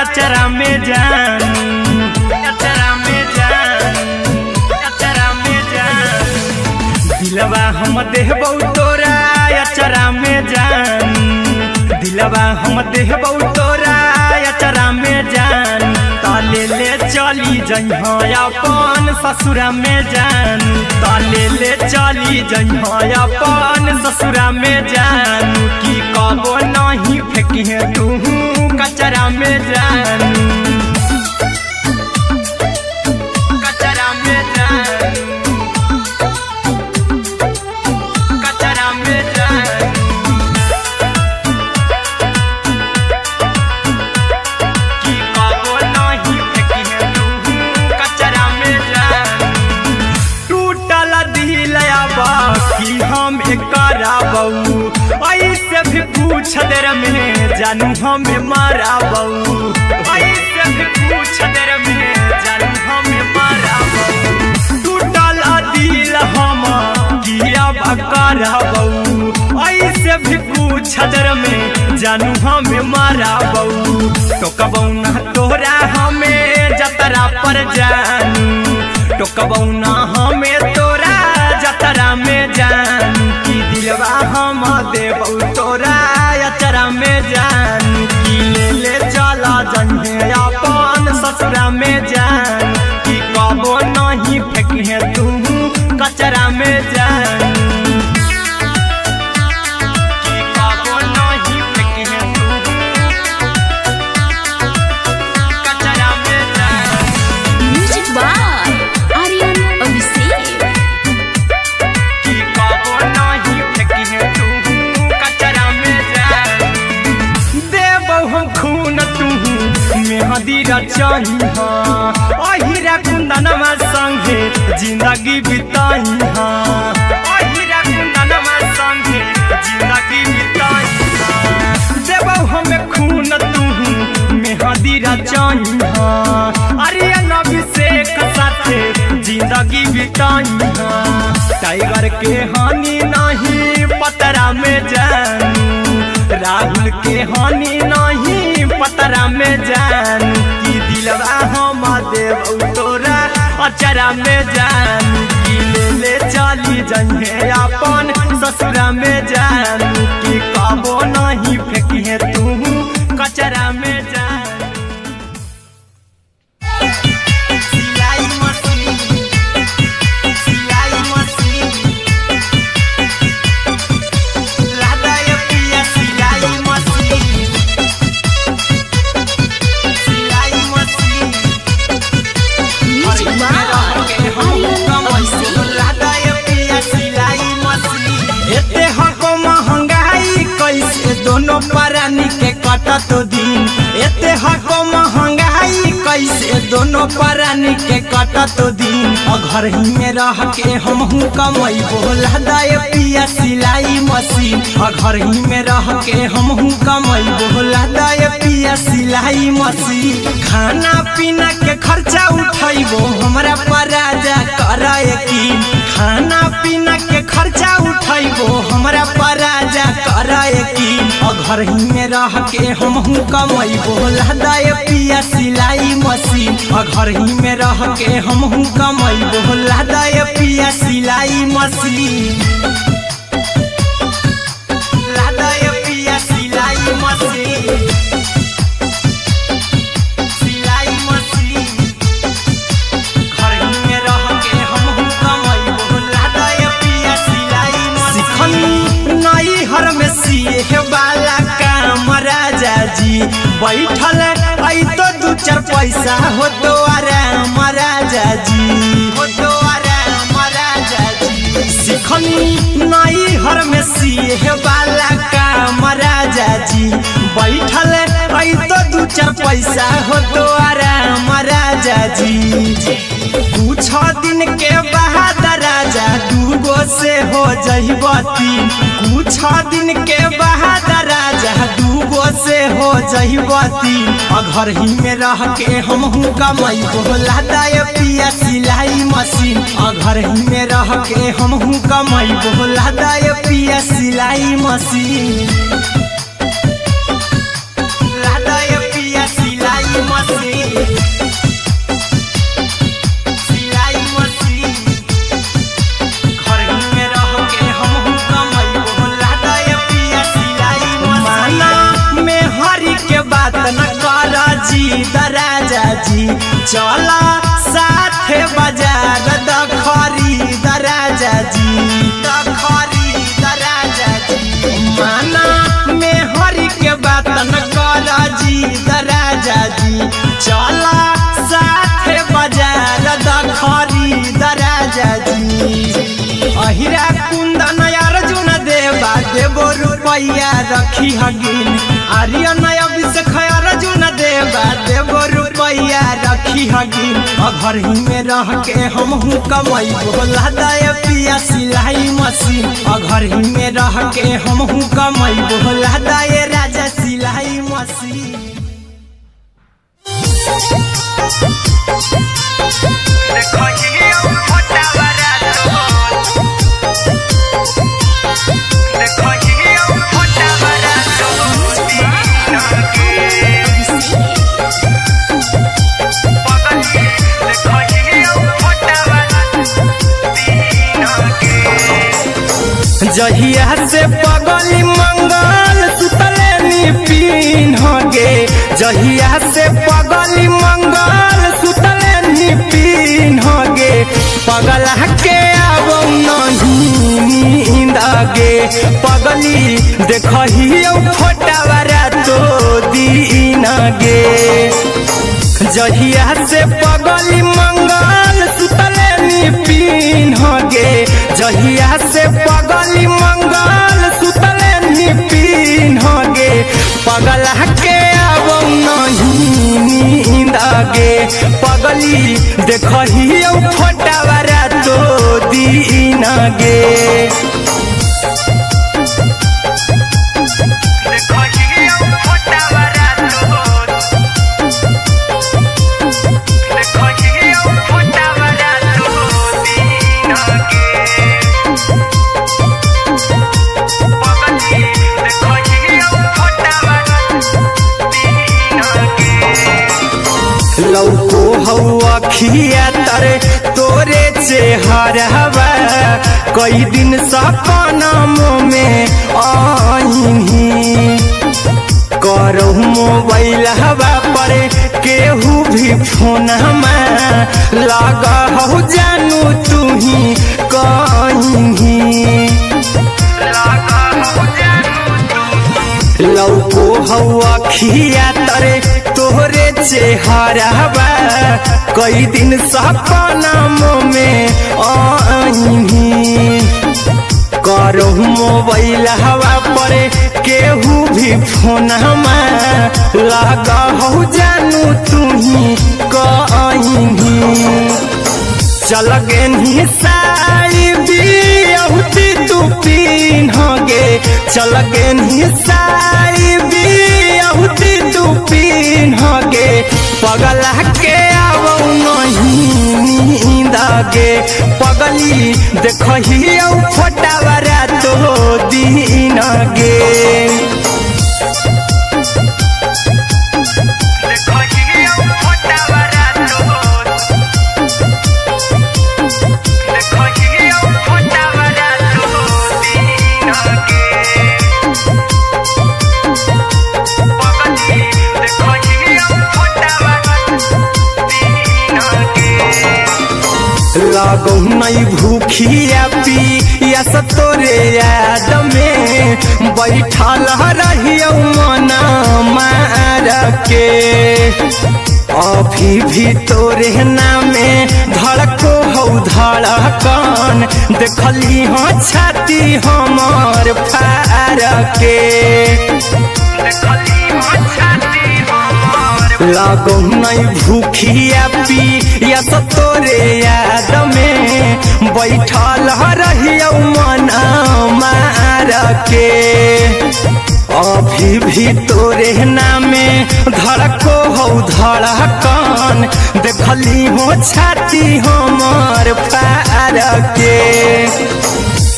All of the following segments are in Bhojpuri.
अचरा में जानू, अचरा में जानू, अचरा में जानू, दिलवा हम देहबौ तोरा अचरा में जानू, दिलवा हम देहबौ तोरा अचरा में जानू, ताले ले चली जइहा अपन ससुरा में जानू, ताले ले चली जइहा अपन ससुरा में जानू, की कबो नहीं फेंकिहे तू कचरा में जानू, कचरा में जानू, कचरा में जानू, की कबो नहीं फेंकिहे तू कचरा में जानू, टूटल दिलया बाकी हम कराबऊ ऐसे भी पूछ देर में जानू हमें माराबऊ, ऐसे भी पूछ देर में जानू हमें माराबऊ, टूटल दिल हम किया कराबऊ ऐसे भी पूछ देर में जानू हमें माराबऊ, टोकबऊ ना तोरा हमें जतरा पर जानू, टोकबऊ ना हमें तोरा जतरा में जानू, की दिलवा हम देबऊ तोरा अचरा में जानू, की ले ले चला जइहे अपन ससुरा में जानू, की कबो नहीं फेंकिहे तू कचरा में जानू, की कबो नहीं फेंकिहे तू कचरा में जानू। Music by Aryan Abhishek. की कबो नहीं फेंकिहे तू कचरा में जानू, देबौ हम खून तू मेहदी रचइहा, अहिरा कुंदनमा संगे जिंदगी बिताइहा, अहिरा कुंदनमा संगे जिंदगी बिताइहा, देबौ हम खून तू मेहदी रचइहा, आर्यन अभिषेक साथे जिंदगी बिताइहा, टाइगर के हानि नहीं पतरा में जानू, राहुल के हानि नहीं पतरा में जानू, की दिलवा हम देबऊ तोरा अचरा में जानू, की ले ले चली जइहे अपन ससुरा में जानू, की कबो नहीं फेंकिहे तू कचरा में जानू। सिलाई मशीन, सिलाई मशीन, लादा ये पिया सिलाई मशीन, सिलाई machine, music by Aryan Abhishek. लादा ये पिया सिलाई मशीन, एते हको महंगाई कैसे दोनों परानी के कटत दिन, एते हको महंगाई कैसे दोनों परानी के कटत दिन, घर ही में रह के हमहू कमैबो लादा ये पिया सिलाई मशीन, घर ही में रह के हमहू कमैबो लादा ये पिया सिलाई मशीन, खाना पीना के खर्चा उठैबो हमरा पर राजा करा यकीन, खाना पीना के खर्चा उठैबो हमरा पर राजा करा यकीन, घर ही में रह के हमहू कमैबो लादा ये पिया सिलाई मशीन, घर ही में रह के हमहू कमैबो लादा ये पिया सिलाई मशीन, लादा ये पिया सिलाई मशीन, सिलाई मशीन, घर ही में रह के हमहू कमैबो लादा ये पिया सिलाई मशीन, सिखनी नई हर में सिए वाला काम राजा जी, बैठल आई तो दू चार पैसा हो तो आराम राजा जी, हो तो आराम राजा जी, सिखनी नई हर में सिए वाला काम राजा जी, बैठल आई तो दू चार पैसा हो तो आराम राजा जी, कुछ दिन के बाद राजा दूगो से हो जहिबती, कुछ दिन के बाद राजा दूगो से हो जहिबती, घर ही में रह के हमहू कमैबो लादा ये पिया सिलाई मशीन, घर ही में रह के हमहू कमैबो लादा ये पिया सिलाई मशीन, लादा ये पिया सिलाई मशीन सिलाई मशीन घर में रह के हमहू कमैबो लादाय पिया सिलाई मशीन में हरी के बात न कर जी दराजा जी चला साथे बाजार दखरी दराजा जी दखरी दराजा जी माना में हरी के बात न कर जी दराजा जी चला साथे बाजार दखरी दराजा जी अहिरा कुंदन अर्जुन देवा देबो रुपैया रखी हगिन आर्यन अभिषेक अर्जुन देवा देबो रुपैया रखी हगिन घर ही में रह के हमहू कमैबो लादाय पिया सिलाई मशीन घर ही में रह के हमहू कमैबो लादाय राजा सिलाई मशीन जहिया से पगली मंगल सुतले निपिन गे जहिया से पगली मंगल सुतले निपिन गे पगला के आब नहीं नींद गे पगली देखियो फोटावारा तो दीन गे जहिया से पगली मंगल सुतले निपिन गे जहिया से पगली मंगल सुतले निपिन गे पगला के आब नहीं नींद गे पगली देखियो फोटावारा तो दीन गे लौको हवा खिया तरे तोरे चेहरवा कई दिन सपनों में आईनी करहु मोबाइल हवा पर केहू भी फोन लगा हो जानू तू ही कहीं लौको हवा खिया तरे तोहरे चेहरवा कई दिन सपनों में आईनी करहु मोबाइल हवा पर केहू भी फोन लगा हो जानू तू ही कहीं चल गे साड़ी बियहुती तू पीन गे चल गे साड़ी बियहुती तू पीन गे पगला के आब नहीं नींद गे पगली देखियो फोटावारा तो दीन गे लागो नहीं भूखिया पिया तोरे याद में बैठल रहियो मना मार के अभी भी तोरे नामे धड़को हो धड़कन देखली हो छाती हमर फार के लागो नहीं भूखिया पिया तोरे याद में बैठल रहियो मना मार के अभी भी तोरे नामे धड़को हो धड़कन देखली हो छाती हमर फार के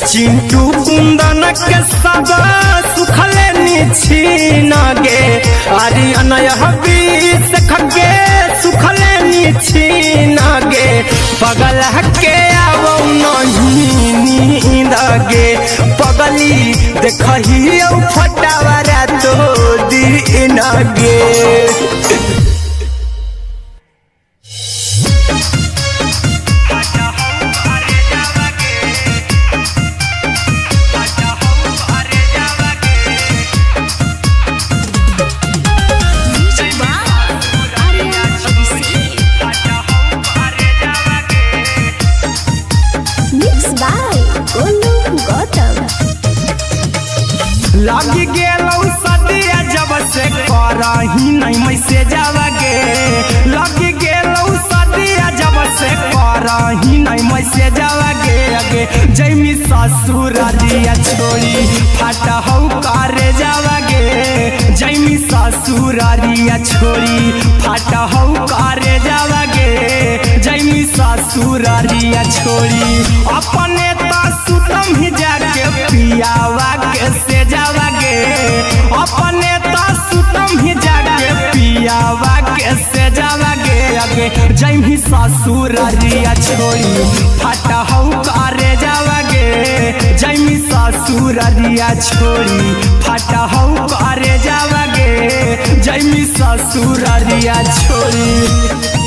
चिंटू कुंदन के सब सुखले निछीन गे आर्यन हबीस खगे देखही फटावरा तो दिन गे लगी गेलौ सदिया जब से करही नहीं मैसेजवा गे लगी गेलौ सदिया जब से करही नहीं मैसेजवा गे अगे जैमी ससुरारिया छोड़ी फटहौ करे जावा गे जैमी ससुरारिया छोड़ी फटहौ करे जावा गे जैमी ससुरारिया छोड़ी अपने सुतम ही जाके पियावा के से जावा गे अपने सुतम ही जाके पियावा के से जावा गे अगे जैमी ससुरारिया छोड़ी फटहौ करे जावा गे जैमी ससुरारिया छोड़ी फटहौ करे जावा गे जैमी ससुरारिया छोड़ी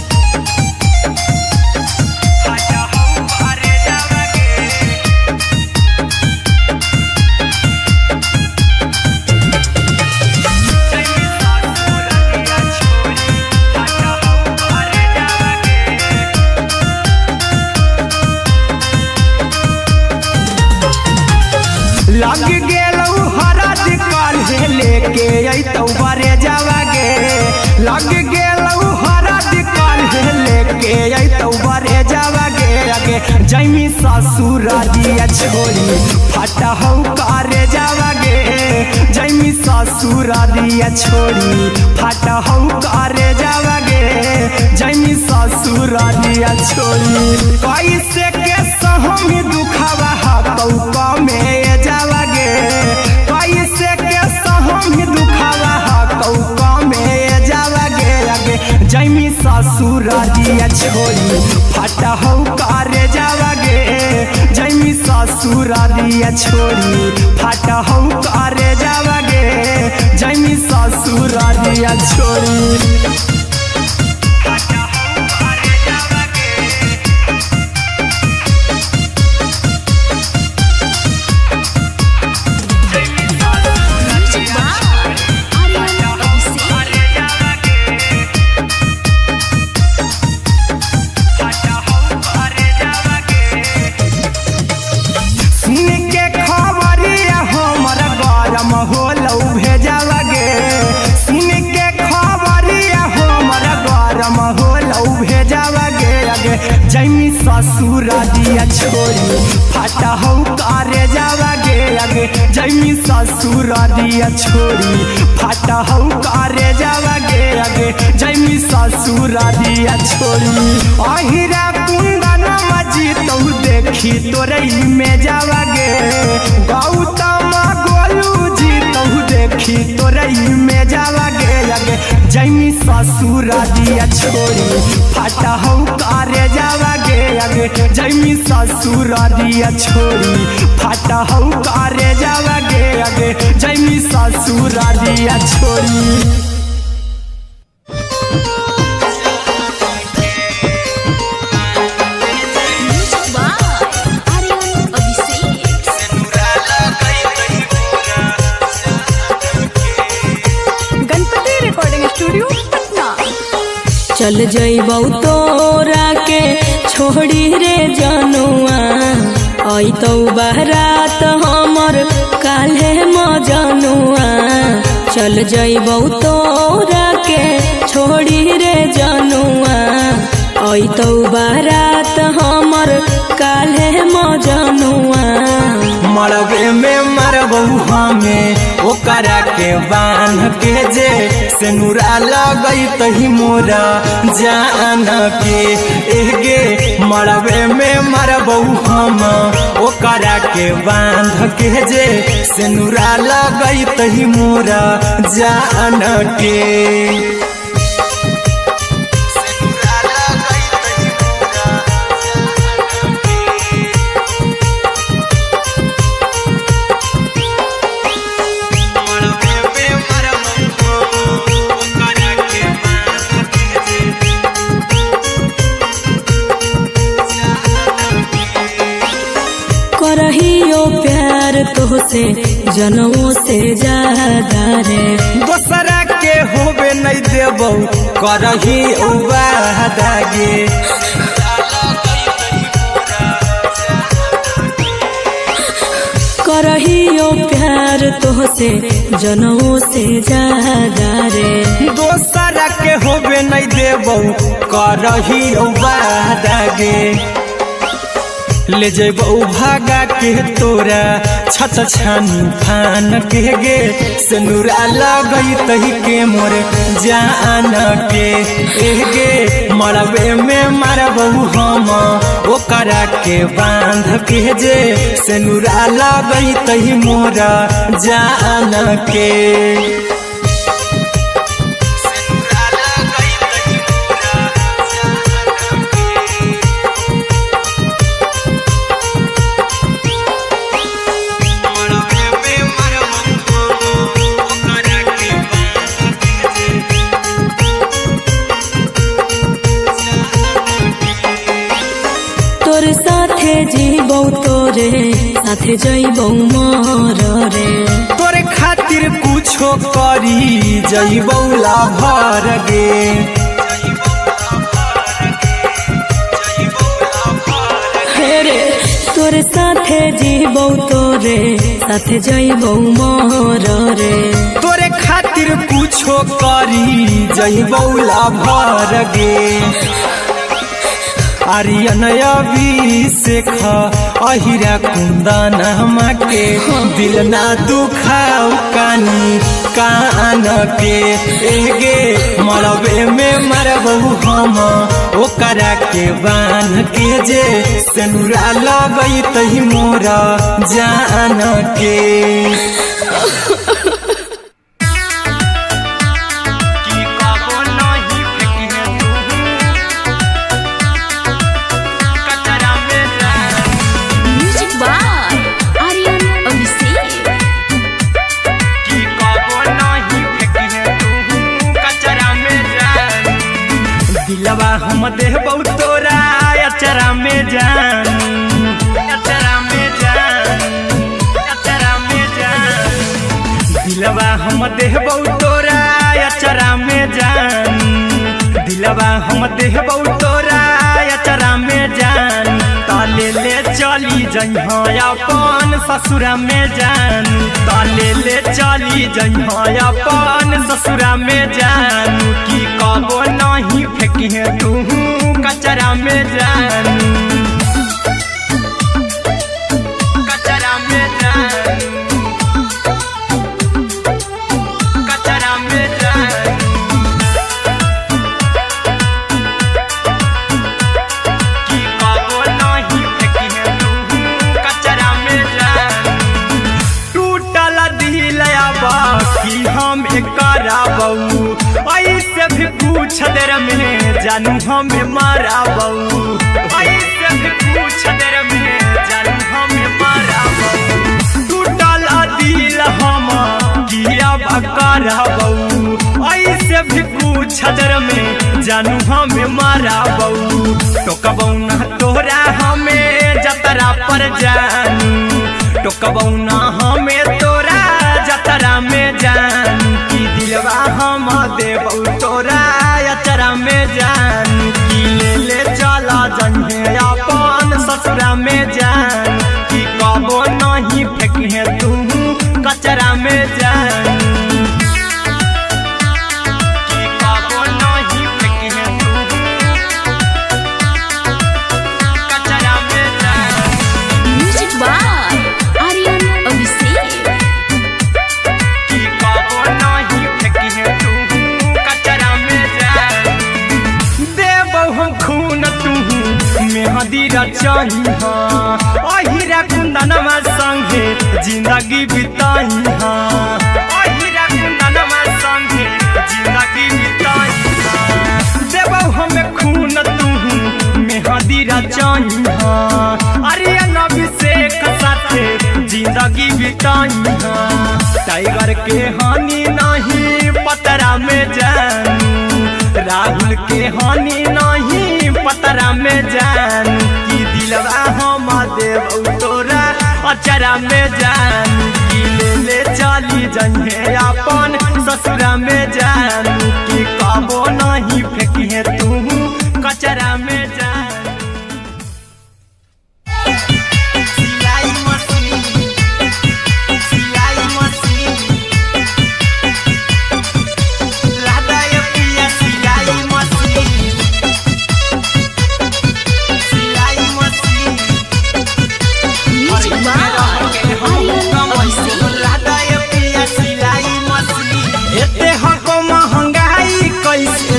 लग गेलौ हरद काल्हे लेके अइतौ बरे जावा गे लग गेलौ हरद काल्हे लेके अइतौ बरे जावा गे अगे जैमी ससुरारिया छोड़ी फटहौ करे जावा गे जैमी ससुरारिया छोड़ी फटहौ करे जावा गे जैमी ससुरारिया छोड़ी कैसे के सहम दुखवा हतौ में जावा गे कैसे के सहम दुखवा हतौ में जावा गे अगे जैमी ससुरारिया छोड़ी फटहौ करे जावा गे जैमी ससुरारिया छोड़ी फटहौ करे जावा गे जैमी ससुरारिया छोड़ी जैमी ससुरारिया छोड़ी फटहौ करे जावा गे अगे जैमी ससुरारिया छोड़ी फटहौ करे जावा गे अगे जैमी ससुरारिया छोड़ी अहिरा कुंदन मजी तो देखी तोरई में जावा गे गौतम गोलू जी तो देखी तोरई में जावा गे अगे जैमी ससुरारिया छोड़ी फटहौ करे जावा गे अगे जैमी ससुरारिया छोड़ी फटहौ करे जावा गे अगे जैमी ससुरारिया छोड़ी चल जइबौ तोरा के छोड़ी रे जनुआ अइतौ बारात हमर काल्हे मजनुआ चल जइबौ तोरा के छोड़ी रे जनुआ अइतौ बारात हमर काल्हे मजनुआ मरबे में मरबौ हमें ओकरा के बांध के जे सेनुरा लगैतहि मोरा जान के एगे मरबे में मरबौ हम ओकरा के बांध के जे सेनुरा लगैतहि मोरा जान के से जनमों से ज्यादा रे। दोसरा के होबे नहीं देबो करही उबादागे। करहियो प्यार तोहसे जनमों से ज्यादा रे। दोसरा के होबे नहीं देबो करही उबादागे। ले जेबो भागा के तोरा छत छानी फान के गे। सिनुरा लगई तही के मोर जान के गे। मरबे में मारबो हम ओकरा के बांध के जे। सिनुरा लगई तही मोर जान के। तोर साथे जीबो तोरे साथे जइबो मर रे। तोरे खातिर कुछो करी जइबो लाभर गे। रे तोर साथे जीबो तोरे साथे जइबो मर रे। तोरे खातिर कुछो करी जइबो लाभर गे। आर्यन अभिषेक अहिरा कुंदन के दिल ना दुखाओ कानी कान के एगे। मरबे में मरबो हम ओकरा के बान के जे। सिनुरा लगई तही मोर जान के। दिलवा हम देबो तोरा अचरा में जान। अचरा में जान। अचरा में जान। दिलवा हम देबो तोरा अचरा में जान। दिलवा हम देबो तोरा अचरा में जान। ताले ले चली जइहा अपन ससुरा में जान। ताले ले चली जइहा अपन ससुरा में जान। की कबो नहीं फेंकिहे तू कचरा में जान। कचरा में जान। कचरा में जान। की कबो नहीं फेंकिहे तू कचरा में जान। टूटल दिल बाकी हम कराबू ऐसे भी कुछ देर में जानू हमें माराबू। ऐसे भी कुछ देर में जानू हमें माराबू। टूटल दिल हम किया कराबू ऐसे भी कुछ देर में जानू हमें माराबू। टोकबौ ना तोरा हमें जतरा पर जानू। टोकबौ ना हमें तोरा जतरा में जानू। की दिलवा हम देबौ तोरा अचरा में जान। की ले ले चला जन्हे अपन ससुरा में जान। की कबो नहीं फेंकिहे तू कचरा में जान। की कबो नहीं फेंकिहे तू कचरा में जान। Music by Aryan Abhishek. की कबो नहीं फेंकिहे तू कचरा में जान। देबौ हम खून तू मेहदी रचइहा। अहिरा कुंदनमा संगे जिंदगी बिताइहा। अहिरा कुंदनमा संगे जिंदगी बिताइहा। देबौ हमें खून तू मेहदी रचइहा। आर्यन अभिषेक साथे जिंदगी बिताइहा। टाइगर के हानि नहीं पतरा में जानू। राहुल के हानि नहीं पतरा में जानू। की दिलवा हम देबौ तोरा अचरा में जानू की ले चली जइहे अपन ससुरा में जानू की कबो नहीं फेंकिए तू कचरा में जानू।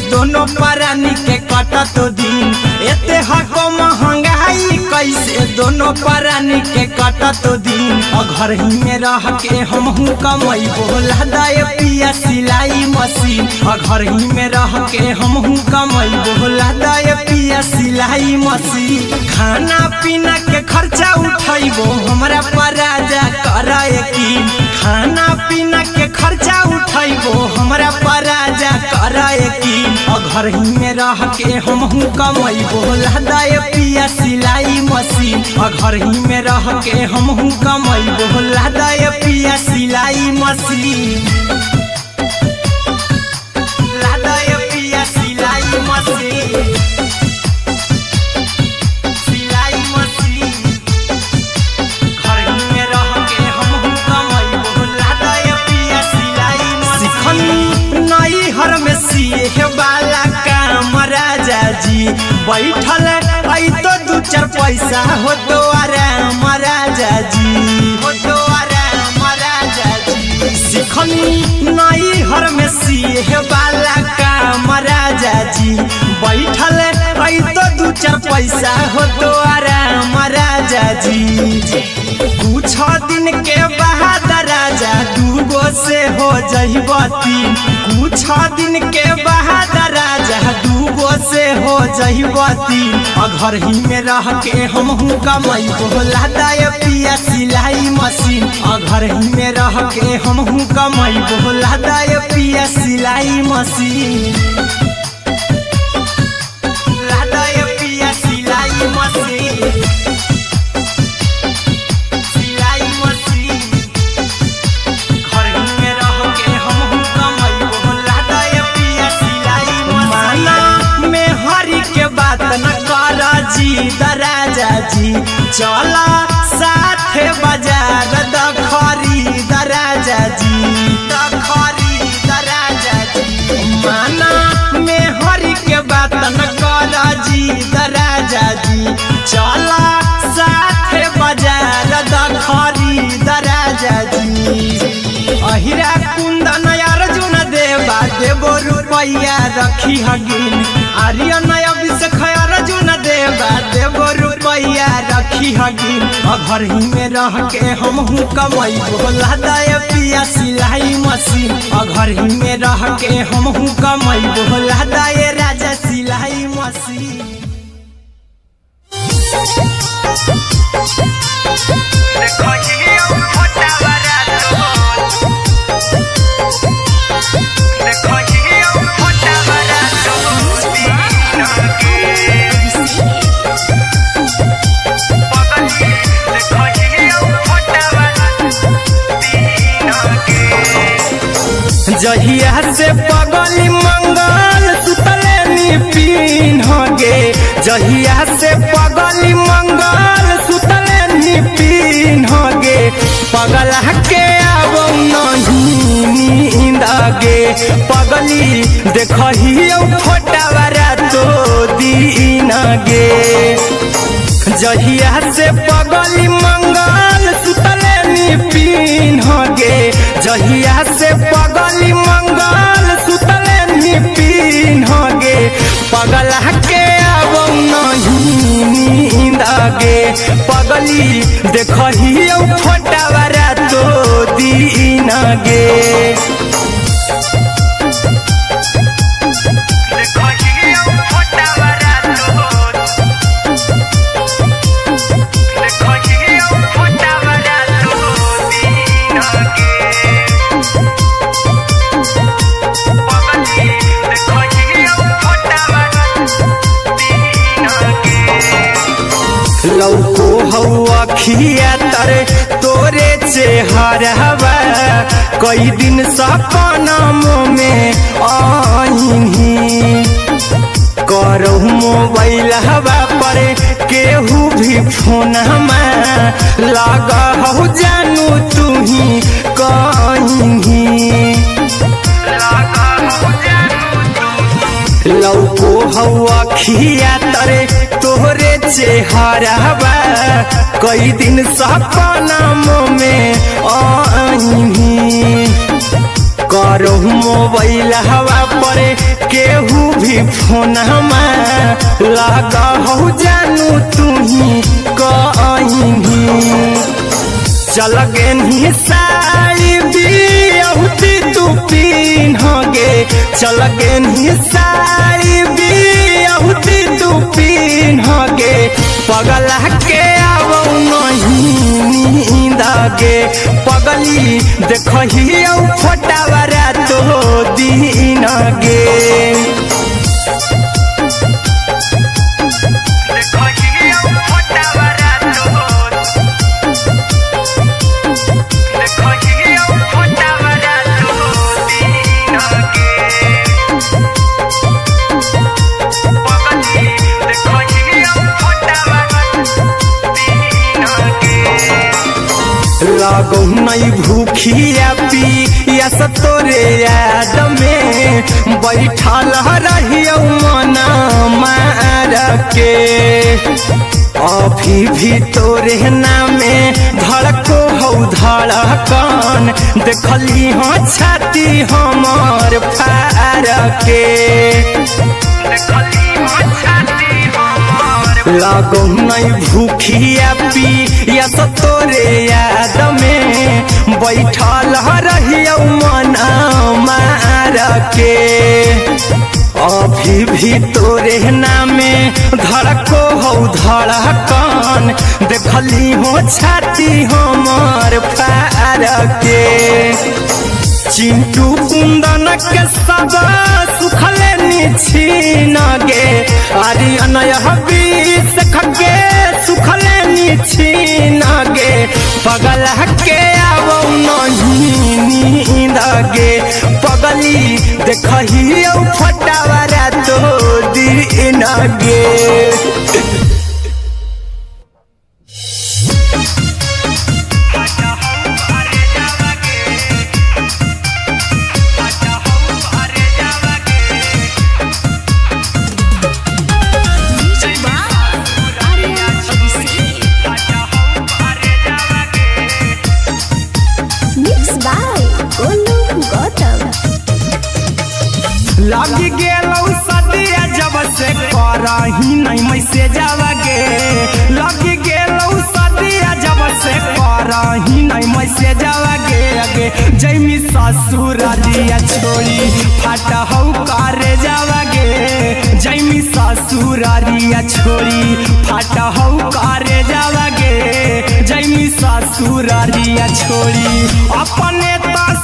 दोनों परानी के कटा तो दिन एते हको महंगाई कैसे दोनों परानी के कटा तो दिन और घर ही में रह के हमहू कमाई बोला दाए पिया सिलाई मशीन और घर ही में रह के हमहू कमाई बोला दाए पिया सिलाई मशीन। खाना पीना के खर्चा उठाइबो हमरा पराजा कराए की खाना पीना के खर्चा उठाइबो हमरा पराजा कराए की और घर ही में रह के हमहू कमाई बोला दाए पिया सिलाई मशीन और घर ही में रह के हमहू कमाई बोला दाए पिया सिलाई मशीन। लादाए पिया सिलाई मशीन सिलाई मशीन घर ही में रह के हमहू कमाई बोला दाए पिया सिलाई मशीन। नई हर में सिए वाला काम राजा जी बैठल आई तो दू चार पैसा हो तो आराम राजा जी हो तो आराम राजा जी। सिखनी नई हर में सिए वाला काम राजा जी बैठल आई तो दू चार पैसा हो तो आराम राजा जी। कुछ दिन के बाद राजा दूगो से हो जहिबती कुछ दिन के बाद राजा दूगो से हो जहिबती और घर ही में रह के हमहू कमाई बोला दाए पिया सिलाई मशीन और घर ही में रह के हमहू कमाई बोला दाए पिया सिलाई मशीन। लादाए पिया सिलाई मशीन सिलाई मशीन घर ही में रह के हमहू कमाई बोला दाए पिया सिलाई मशीन। में हरी के बात न कर जी दराजा जी चला साथे बाजार दखरी दराजा जी दखरी दराजा जी। माना में हरी के बात न कर जी दराजा जी चला साथे बाजार दखरी दराजा जी। अहिरा कुंदन अर्जुन देवा देवो रुपया रखी हगिन आर्यन अभिषेक अर्जुन देवा देवो रुपया रखी हगिन और घर ही में रह के हमहू कमाई बोला दाए पिया सिलाई मशीन और घर ही में रह के हमहू कमाई बोला दाए राजा सिलाई मशीन। जहिया से पगली मंगल सुतले पीन गे जहिया से पगली मंगल सुतले पीन गे पगला के अब नहीं नींद गे पगली देखही फोटावारा तो दीन गे जहिया से पगली मंगल सुतले पीन गे जहिया से पगली मंगल सुतले पीन गे पगला के अब नहीं नींद गे पगली देखही फोटावारा तो दीन गे। लौको हौ अखिया तरे तोरे चेहरवा कई दिन सपनों में आईनी करहु मोबाइल हवा पर केहू भी फोन लगा जानू तू ही कहीं लौको हवा खिया तरे तोहरे चेहरवा कई दिन सपनों में आईनी करहु मोबाइल हवा पर केहू भी फोन लगा जानू तू ही कहीं चल गे साड़ी बियहुती तू पिन्हगे चल गे साड़ी बियहुती तू पिन्हगे पगला के आवो नहीं नींदगे पगली देखही फोटावरा तो दिन गे लागो नहीं भूखिया पिया तोरे याद में बैठल रहियो मना मार के अभी भी तोरे नामे धड़को हौ धड़कन देखली हाँ छाती हमार फार के लागो नहीं भूखिया पिया तोरे याद में बैठल रहियो मना मार के अभी भी तोरे नामे धड़को हौ धड़कन देखली हो छाती हमार फार के चिंटू कुंदन के सब सुखले छीन गे आर्यन बीस खगे सुखले छीन गे पगला के आवो नहीं नींद गे पगली देखही फटावरा तो दिन गे लगी गेलौ सदिया जब से करही नहीं मैसेज गे लगी गेलौ सदिया जब से करही नहीं मैसेज गे जैमी ससुरारिया छोड़ी फाटहौ करे जावगे जैमी ससुरारिया छोड़ी फाटहौ करे जावगे जैमी ससुरारिया छोड़ी अपने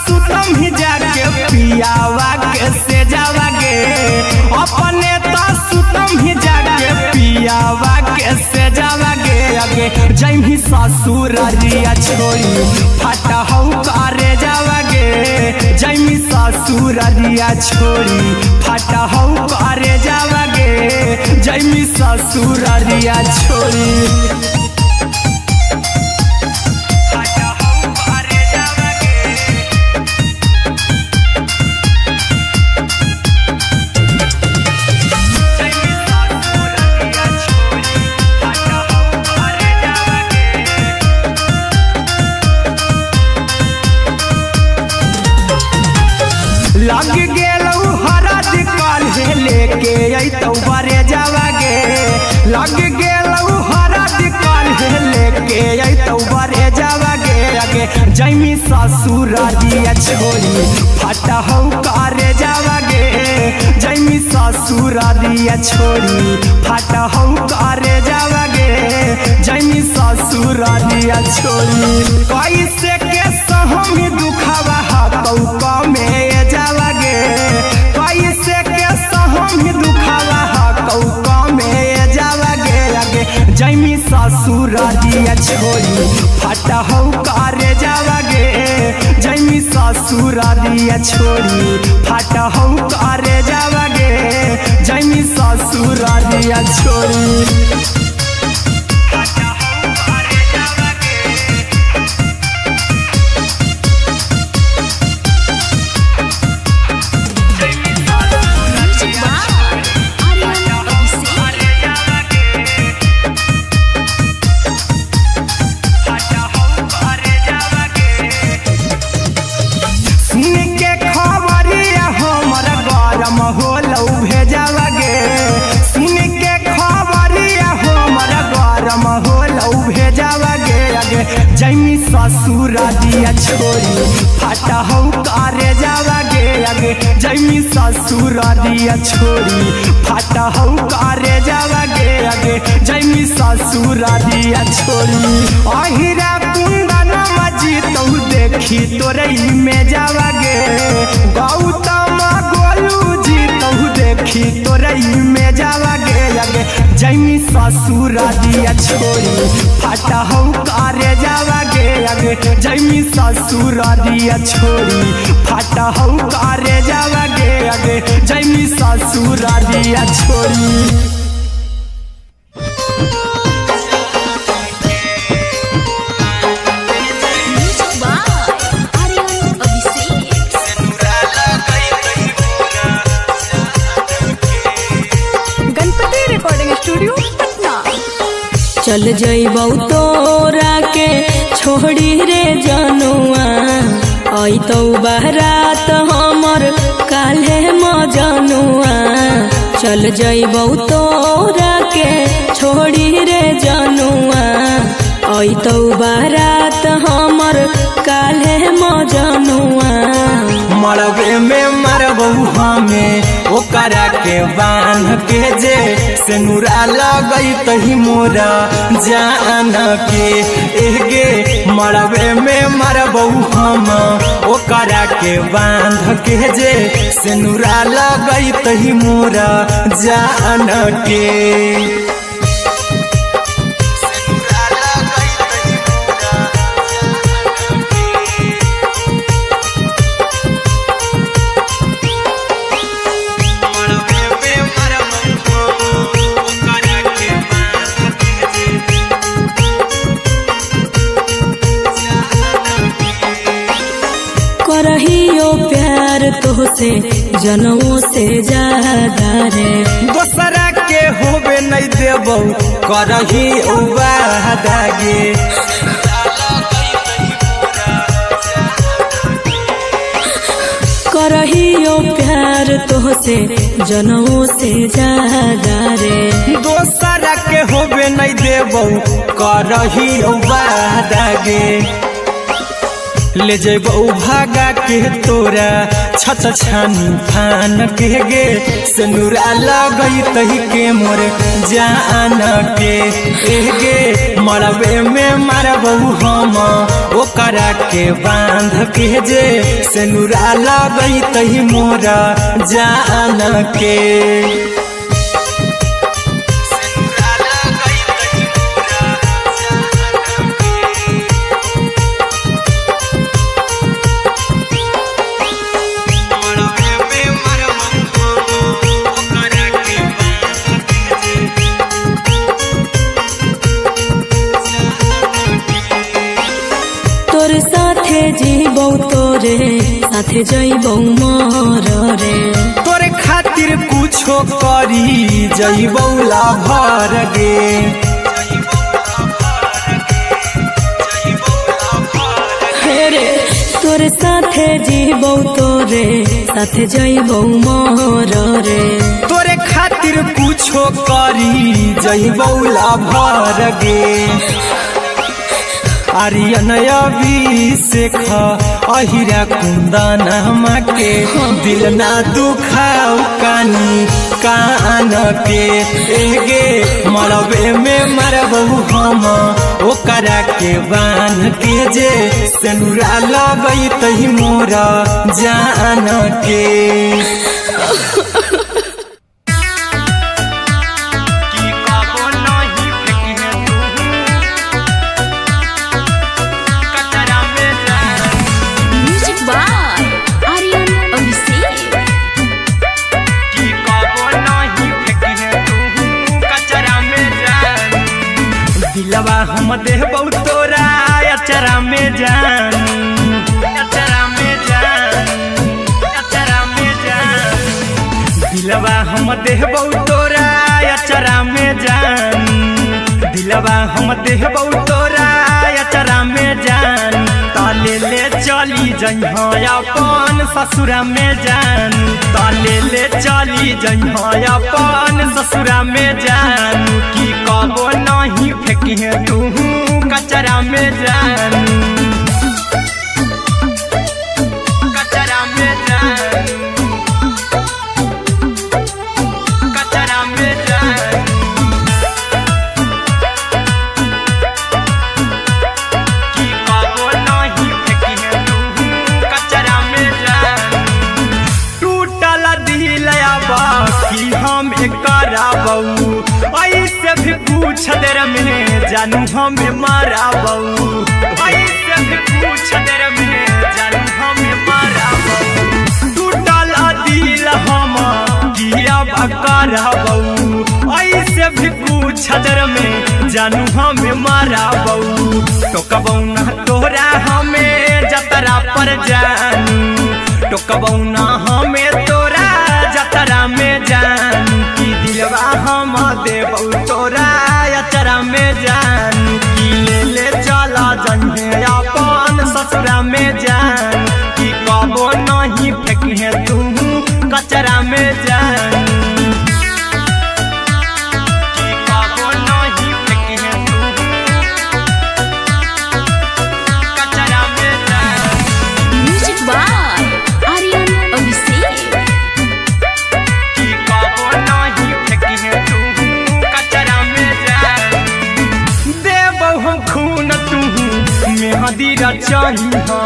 सुतम ही जाके पियावा के से जावगे अपने सुतम ही जाके पियावा के से जावगे अगे जैमी ससुरारिया छोड़ी फाटहौ करे जावगे जैमी ससुरारिया छोड़ी फाटहौ करे जावगे जैमी ससुरारिया छोड़ी लग गेलौ हरा दिकाल लेके अइतौ बरे जावगे लग गेलौ हरा दिकाल लेके अइतौ बरे जावगे अगे जैमी ससुरारिया छोड़ी फाटहौ करे जावगे जैमी ससुरारिया छोड़ी फाटहौ करे जावगे जैमी ससुरारिया छोड़ी कैसे के सहम दुखवा हतौ कमे जावगे कैसे के सहम दुखवा हतौ कमे जावगे अगे जैमी ससुर दिया छोड़ी फटा हो करे जावागे जैमी ससुर दिया छोड़ी फटा हो करे जावागे जैमी ससुर दिया छोड़ी जैमी ससुर दिया छोड़ी फटा हो करे जावागे आगे जैमी ससुर दिया छोड़ी फटा हो करे जावागे आगे जैमी ससुर दिया छोड़ी अहिरा कुंदन मजी तो देखी तोरई में जावागे गौतम गोलू जी तो देखी तोरई में जावागे आगे जैमी ससुर दिया छोड़ी फटा हो करे जावागे आगे जैमी ससुर दिया छोड़ी फटा हो करे जावागे आगे जैमी ससुर दिया छोड़ी चल जइबौ तोरा के छोड़ी रे जनुआ अइतौ बारात हमर काल्हे मजनुआ चल जइबौ तोरा के छोड़ी रे जनुआ अइतौ बारात हमर काल्हे मजनुआ मरबे में मरबू हमें ओकरा के बांध के जे सेनुरा लगई तही मोरा जान के एगे मरबे में मरबू हम ओकरा के बांध के जे सेनुरा लगई तही मोरा जान के करहियो प्यार तोहसे जनमों से ज्यादा रे दोसरा के होबे नहीं देबौ करही उबादागे करहियो प्यार तोहसे जनमों से ज्यादा रे दोसरा के होबे नहीं देबौ करही उबादागे ले जेबौ भागा के तोरा छत छानी फान के गे सेनुरा लगई तही के मोर जान के एगे मरबे में मरबौ हम ओकरा के बांध के जे सेनुरा लगई तही मोरा जान के जीबौ तोरे साथे जइबौ मर रे तोरे खातिर कुछो करी जइबौ लाभर गे रे तोरे साथे जीबौ तोरे साथे जइबौ मर रे तोरे खातिर कुछो करी जइबौ लाभर गे आर्यन अभिषेक अहिरा कुंदन के दिल ना दुखाओ कानी कान के एगे मरबे में मरबू हम ओकरा के बांध के जे सेनुरा लगई तही मोरा जान के की कबो नहीं फेंकी है तू दिलवा हम देबौ तोरा अचरा में जानू, अचरा में जानू, अचरा में जानू। दिलवा हम देबौ तोरा अचरा में जानू, दिलवा हम देबौ तोरा अचरा में जानू। ताले ले चली जइहा अपन ससुरा में जानू, ताले ले चली जइहा अपन ससुरा में जानू। की कबो नहीं फेंकिहे तू कचरा में जानू, कचरा में जानू, कचरा में जानू। की कबो नहीं फेंकिहे तू कचरा में जानू। टूटल दिलया बाकी हम कराबऊ, ऐसे भी पूछ देर में जानू हमें माराबऊ, ऐसे भी पूछ देर में जानू हमें माराबऊ। टूटल दिल हम किया कराबऊ, ऐसे भी पूछ देर में जानू हमें माराबऊ। टोकबऊ ना तोरा हमें जतरा पर जानू, टोकबऊ ना हमें तोरा जतरा में जानू। की दिलवा हम देबौ तोरा अचरा में जानू। की ले ले चला जइहे अपन ससुरा में जानू। की कबो नहीं फेंकिहे तू कचरा में जानू, की कबो नहीं फेंकिहे तू कचरा में जानू। Music by Aryan Abhishek. की कबो नहीं फेंकिहे तू कचरा में जानू। देबौ हम खून तू मेहंदी रचइहा,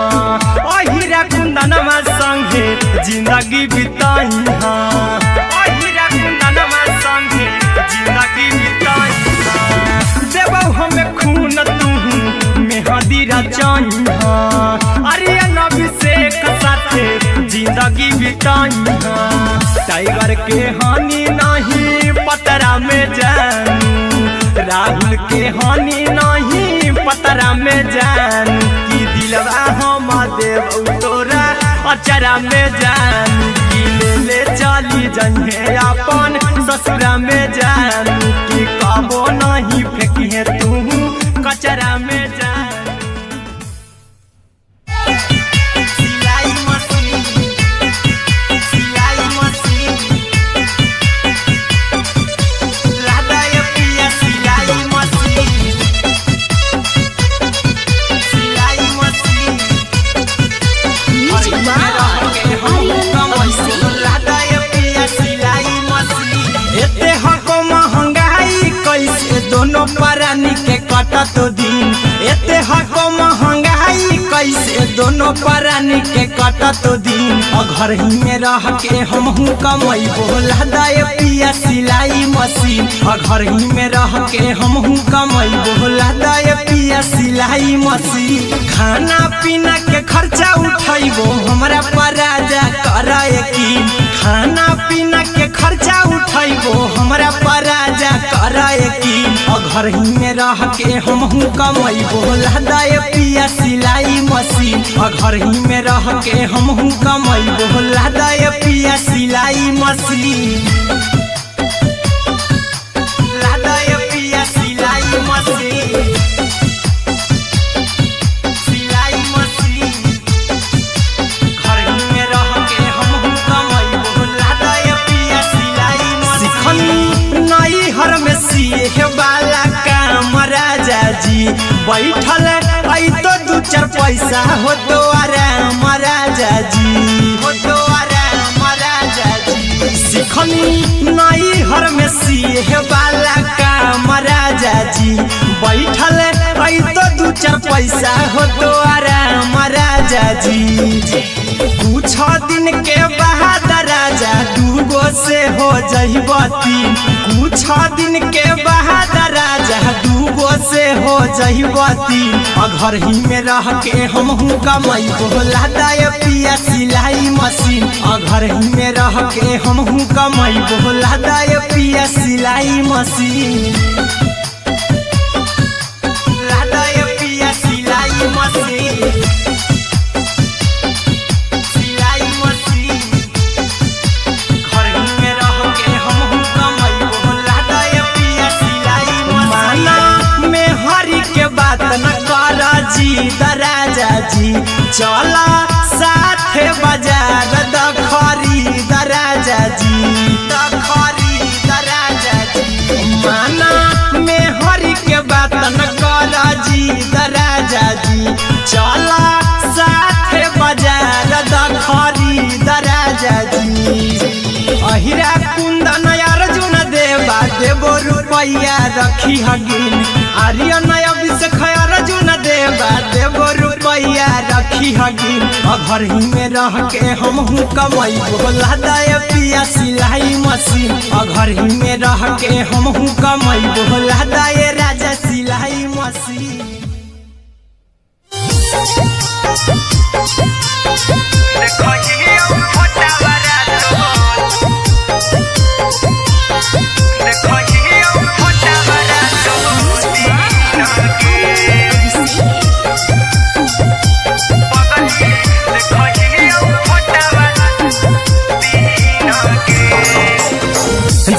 अहिरा कुंदनमा संगे जिंदगी बिताइहा, अहिरा कुंदनमा संगे जिंदगी बिताइहा। देबौ हमें खून तू मेहंदी रचइहा, आर्यन अभिषेक साथे जिंदगी बिताइहा। टाइगर के हानि नहीं पतरा में जानू, राहुल के हानि नहीं पतरा में जानू। की दिलवा हम देबौ तोरा अचरा में जानू। की ले ले चली जइहे अपन ससुरा में जानू। की कबो नहीं फेंकिहे तू कचरा में जानू। सिलाई मशीन, सिलाई मशीन, लादा ये पिया सिलाई मशीन, सिलाई machine. Music by Aryan Abhishek. लादा ये पिया सिलाई मशीन। एते हको महंगाई कैसे दोनों परानी के कटत दिन, एते हको महंगाई कैसे दोनों परानी के कटत दिन। घर ही में रह के हमहू कमैबो लादा ये पिया सिलाई मशीन, घर ही में रह के हमहू कमैबो लादा ये पिया सिलाई मशीन। खाना पीना के खर्चा उठैबो हमरा पर राजा करा यकीन, खाना पीना के खर्चा उठैबो हमरा पर राजा करा यकीन। घर ही में रह के हमहू कमैबो लादा ये पिया सिलाई मशीन, घर ही में रह के हमहू कमैबो लादा ये पिया सिलाई मशीन, लादा ये पिया सिलाई मशीन, सिलाई मशीन। घर ही में रह के हमहू कमैबो लादा ये पिया सिलाई मशीन। सिखनी नई हर में सिए वाला काम राजा जी, बैठल आई तो दू चार पैसा हो तो आराम राजा जी, हो तो आराम राजा जी। सिखनी नई हर में सिए वाला काम राजा जी, बैठल आई तो दू चार पैसा हो तो आराम राजा जी। कुछ दिन के बाद राजा दूगो से हो जइबो तीन, कुछ दिन के बाद राजा दूगो से हो जइबो तीन। घर ही में रह के हमहू कमैबो लादा ये पिया सिलाई मशीन, घर ही में रह के हमहू कमैबो लादा ये पिया सिलाई मशीन, चला साथे बाजार द खरीद राजा जी, द खरीद राजा जी। माना में हरि के बात न कर जी द राजा जी, चला साथे बाजार द खरीद राजा जी। अहिरा कुंदन अर्जुन देवा देवो रुपया रखी हगिन, आर्यन अभिषेक अर्जुन देवा देवो रुपया रखी हगिन। घर ही में रह के हमहू कमाई बोला दाय पिया सिलाई मशीन, घर ही में रह के हमहू कमाई बोला दाय राजा सिलाई मशीन।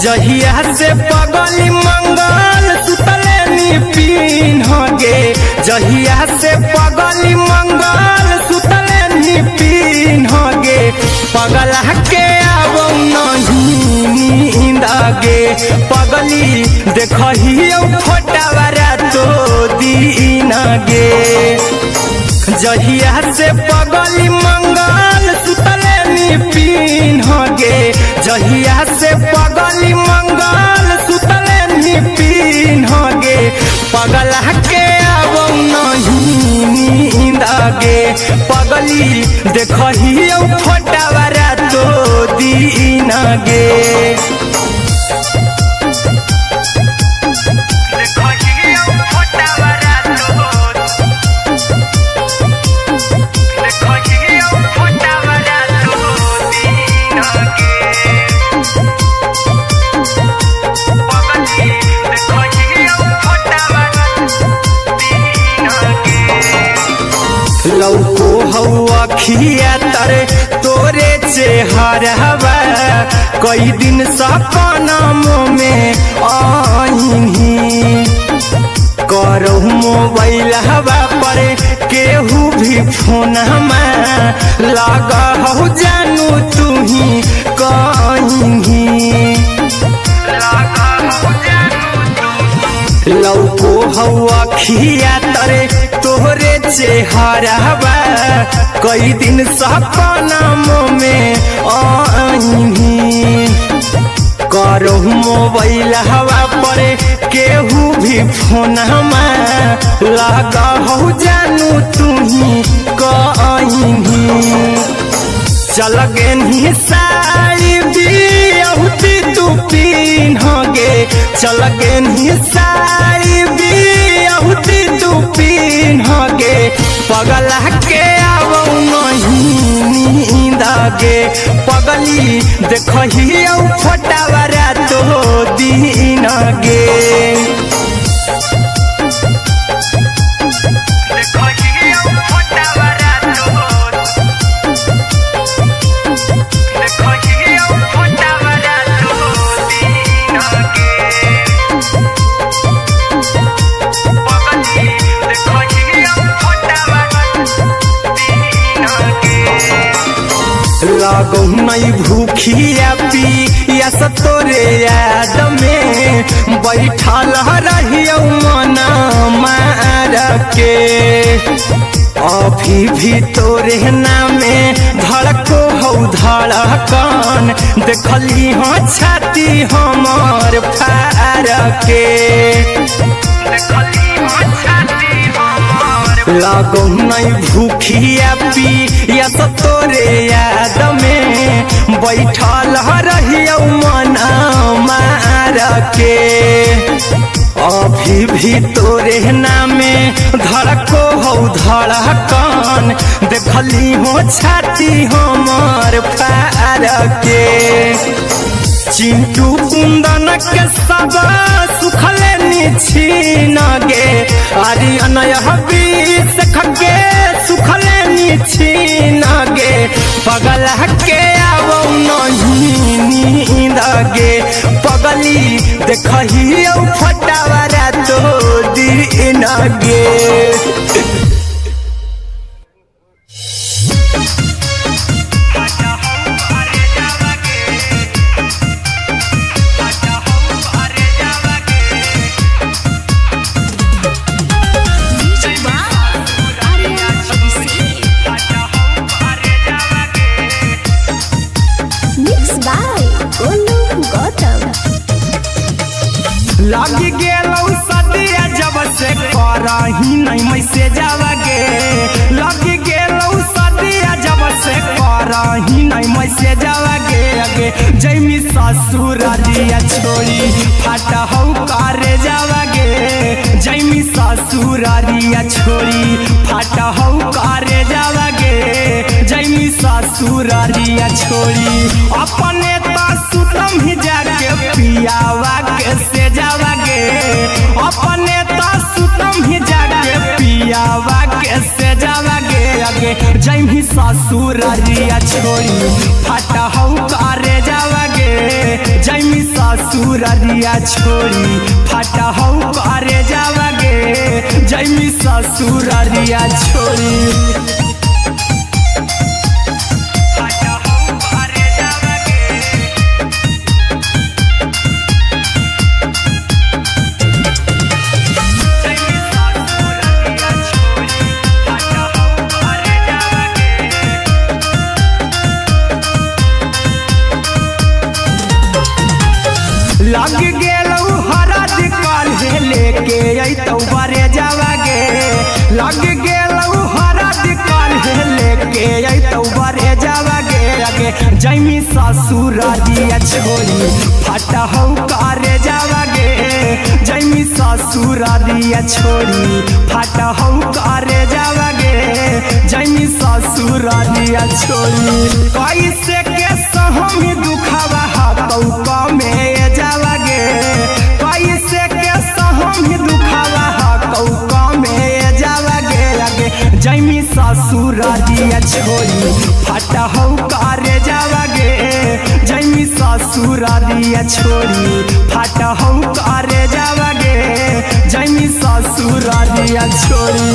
जहिया से पगली मंगल सुतले निपिन गे, जहिया से पगली मंगल सुतले निपिन गे। पगला के अब नहीं नींद गे, पगली देखही फोटावारा तो दीन गे। जहिया से पगली मंगल सुतले निपिन गे, जहिया से पगली मंगल सुतले निपिन गे। पगला के अब नहीं नींद गे, पगली देखही फोटावारा तो दीन गे। लौको हवा खिया तरे तोरे चेहरवा, कई दिन सपनों में आईनी। करो मोबाइल हवा पर केहू भी फोन में लगा हो जानू तू ही कहीं। लौको हवा खिया तरे तोहरे चेहरवा, कई दिन सपनों में आईनी। करो मोबाइल हवा पर केहू भी फोन में लगा हो जानू तू ही कहीं। चल गे साड़ी बिहुती तू पीन गे, चल गे साड़ी बिहुती तू पीन गे। पगला के अब नहीं नींद गे, पगली देखही फोटावारा तो दीन गे। लागो नहीं भूखिया पिया तोरे याद में, बैठल रहियो मन मार के। अभी भी तोरे नामे धड़को हो धड़कन, देखली हो छाती हमर फार के। लागो नहीं भूखिया पिया तोरे याद में, बैठल रहियो मन मार के। अभी भी तोरे नामे धड़को हो धड़कन, देखली हो छाती हमर फार के। चिंटू कुंदन के सब सुखले निछीन गे, आर्यन अभिषेक के सुखले निछीन गे। पगला के अब नहीं नींद गे, पगली देखही फटावारा तो दीन गे। लग गेलौ सदिया जब से करही नहीं मैसे जावगे लग गेलौ सदिया जब से करही नहीं मैसे जावगे अगे जैमी ससुरारिया छोड़ी फाटा हौ करे जावगे जैमी ससुरारिया छोड़ी फाटा हौ करे जावगे जैमी ससुरारिया छोड़ी अपने सुतम ही जाके पियावा के से जावागे अपने सुतम ही जाके पियावा के से जावागे अगे जैमी ससुरारिया छोड़ी फाटा हौ करे जावागे जैमी ससुरारिया छोड़ी फाटा हौ करे जावागे जैमी ससुरारिया छोड़ी लग गेलौ हरद काल्हे लेके अइतौ बरे जावागे लग गेलौ हरद काल्हे लेके अइतौ बरे जावागे अगे जैमी ससुरारिया छोड़ी फाटा हौ करे जावागे जैमी ससुरारिया छोड़ी फाटा हौ करे जावागे जैमी ससुरारिया छोड़ी कैसे के सहम दुखवा हाथौ कमे जावागे कैसे के सहम दुखवा कौका में जावागे अगे जैमी ससुरारिया छोड़ी फाटा हौ करे जावागे जैमी ससुरारिया छोड़ी फाटा हौ करे जावागे जैमी ससुरारिया छोड़ी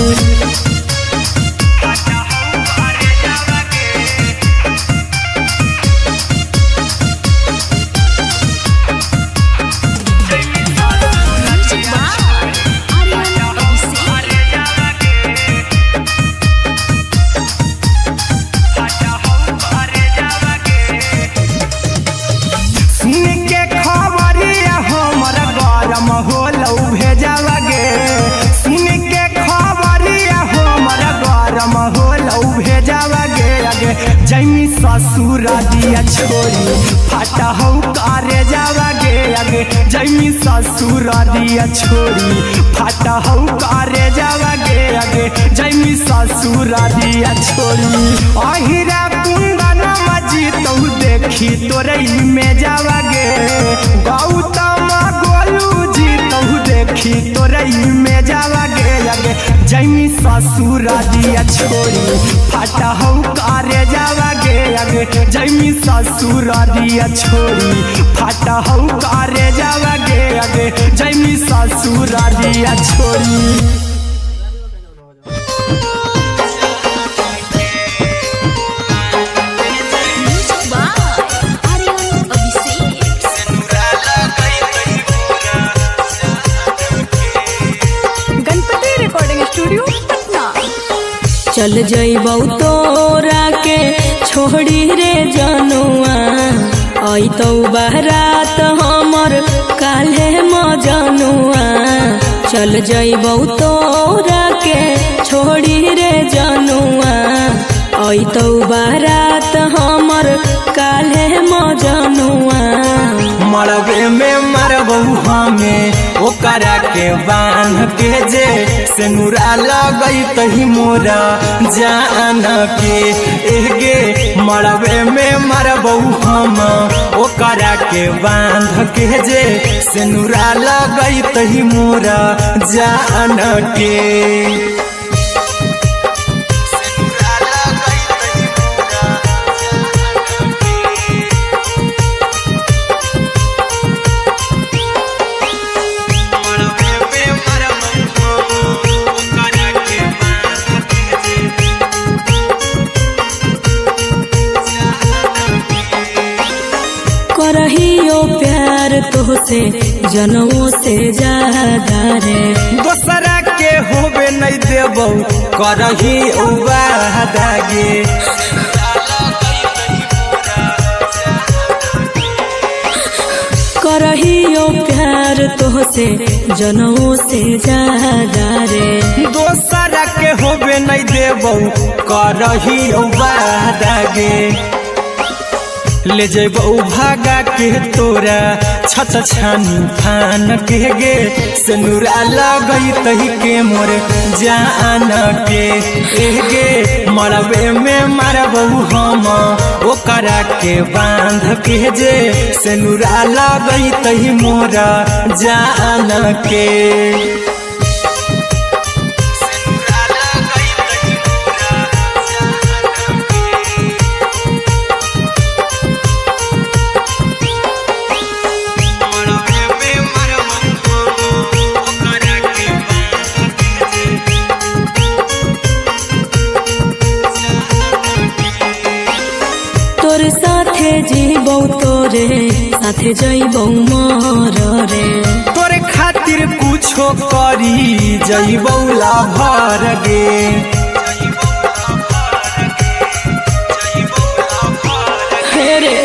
जैमी ससुरारिया छोड़ी फाटा हौ करे जावागे अगे जैमी ससुरारिया छोड़ी फाटा हौ करे जावागे अगे जैमी ससुरारिया छोड़ी अहिरा कुंदन मजी तो देखी तोरई में जावागे गौतम गोलू जी तो देखी तोरई में जावागे अगे जैमी ससुरारिया छोड़ी फाटा हौ करे जावागे अगे जैमी ससुरारिया छोड़ी फाटा हौ करे जावागे अगे जैमी ससुरारिया छोड़ी चल जइबौ तोरा के छोड़ी रे जनुआ अइतौ बारात हमर काल्हे मजनुआ चल जइबौ तोरा के छोड़ी रे जनुआ अइतौ बारात हमर काल्हे मजनुआ मरबे में मरबौ हमें ओकरा के बांध के जे सेनुरा लगई तही मोरा जान के एगे मरबे में मरबौ हम ओकरा के बांध के जे सेनुरा लगई तही मोरा जान के करहियो प्यार तोहसे जनमों से ज्यादा रे दोसरा के होबे नहीं देबौ करही उबादागे करहियो प्यार तोहसे जनमों से ज्यादा रे। दोसरा के होबे नहीं देबौ करही वादागे ले जेबौ भागा के तोरा छत छानी थान के गे सिनुरा लगई तही के मोर जान के एगे मरबे में मारबौ हम ओकरा के बांध के जे सिनुरा लगई तही मोर जान के। तोर साथे जीबौ तोरे साथे जइबौ मर रे। तोरे खातिर कुछो करी जइबौ लाभर गे रे।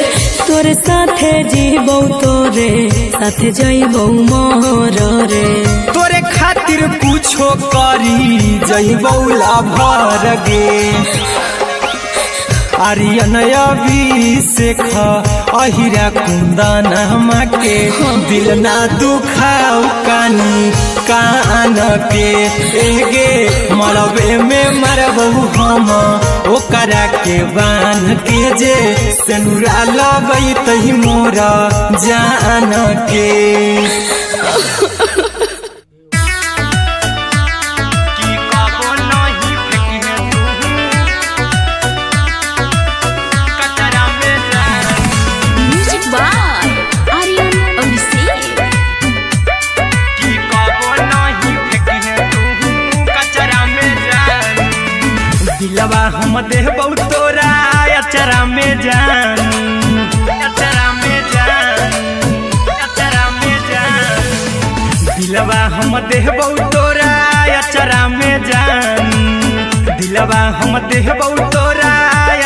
तोर साथे जीबौ तोरे साथे जइबौ मर रे। तोरे खातिर कुछो करी जइबौ लाभर गे आर्यन अभिषेक अहिरा कुंदन के दिल ना दुखाऊ कानी कान के एगे मरबे में मरबौ हम ओकरा के बांध के जे सिनुरा लगई तही मोर जान के। दिलवा हम देबौ तोरा अचरा में जान अचरा में जान अचरा में जान दिलवा हम देबौ तोरा अचरा में जान दिलवा हम देबौ तोरा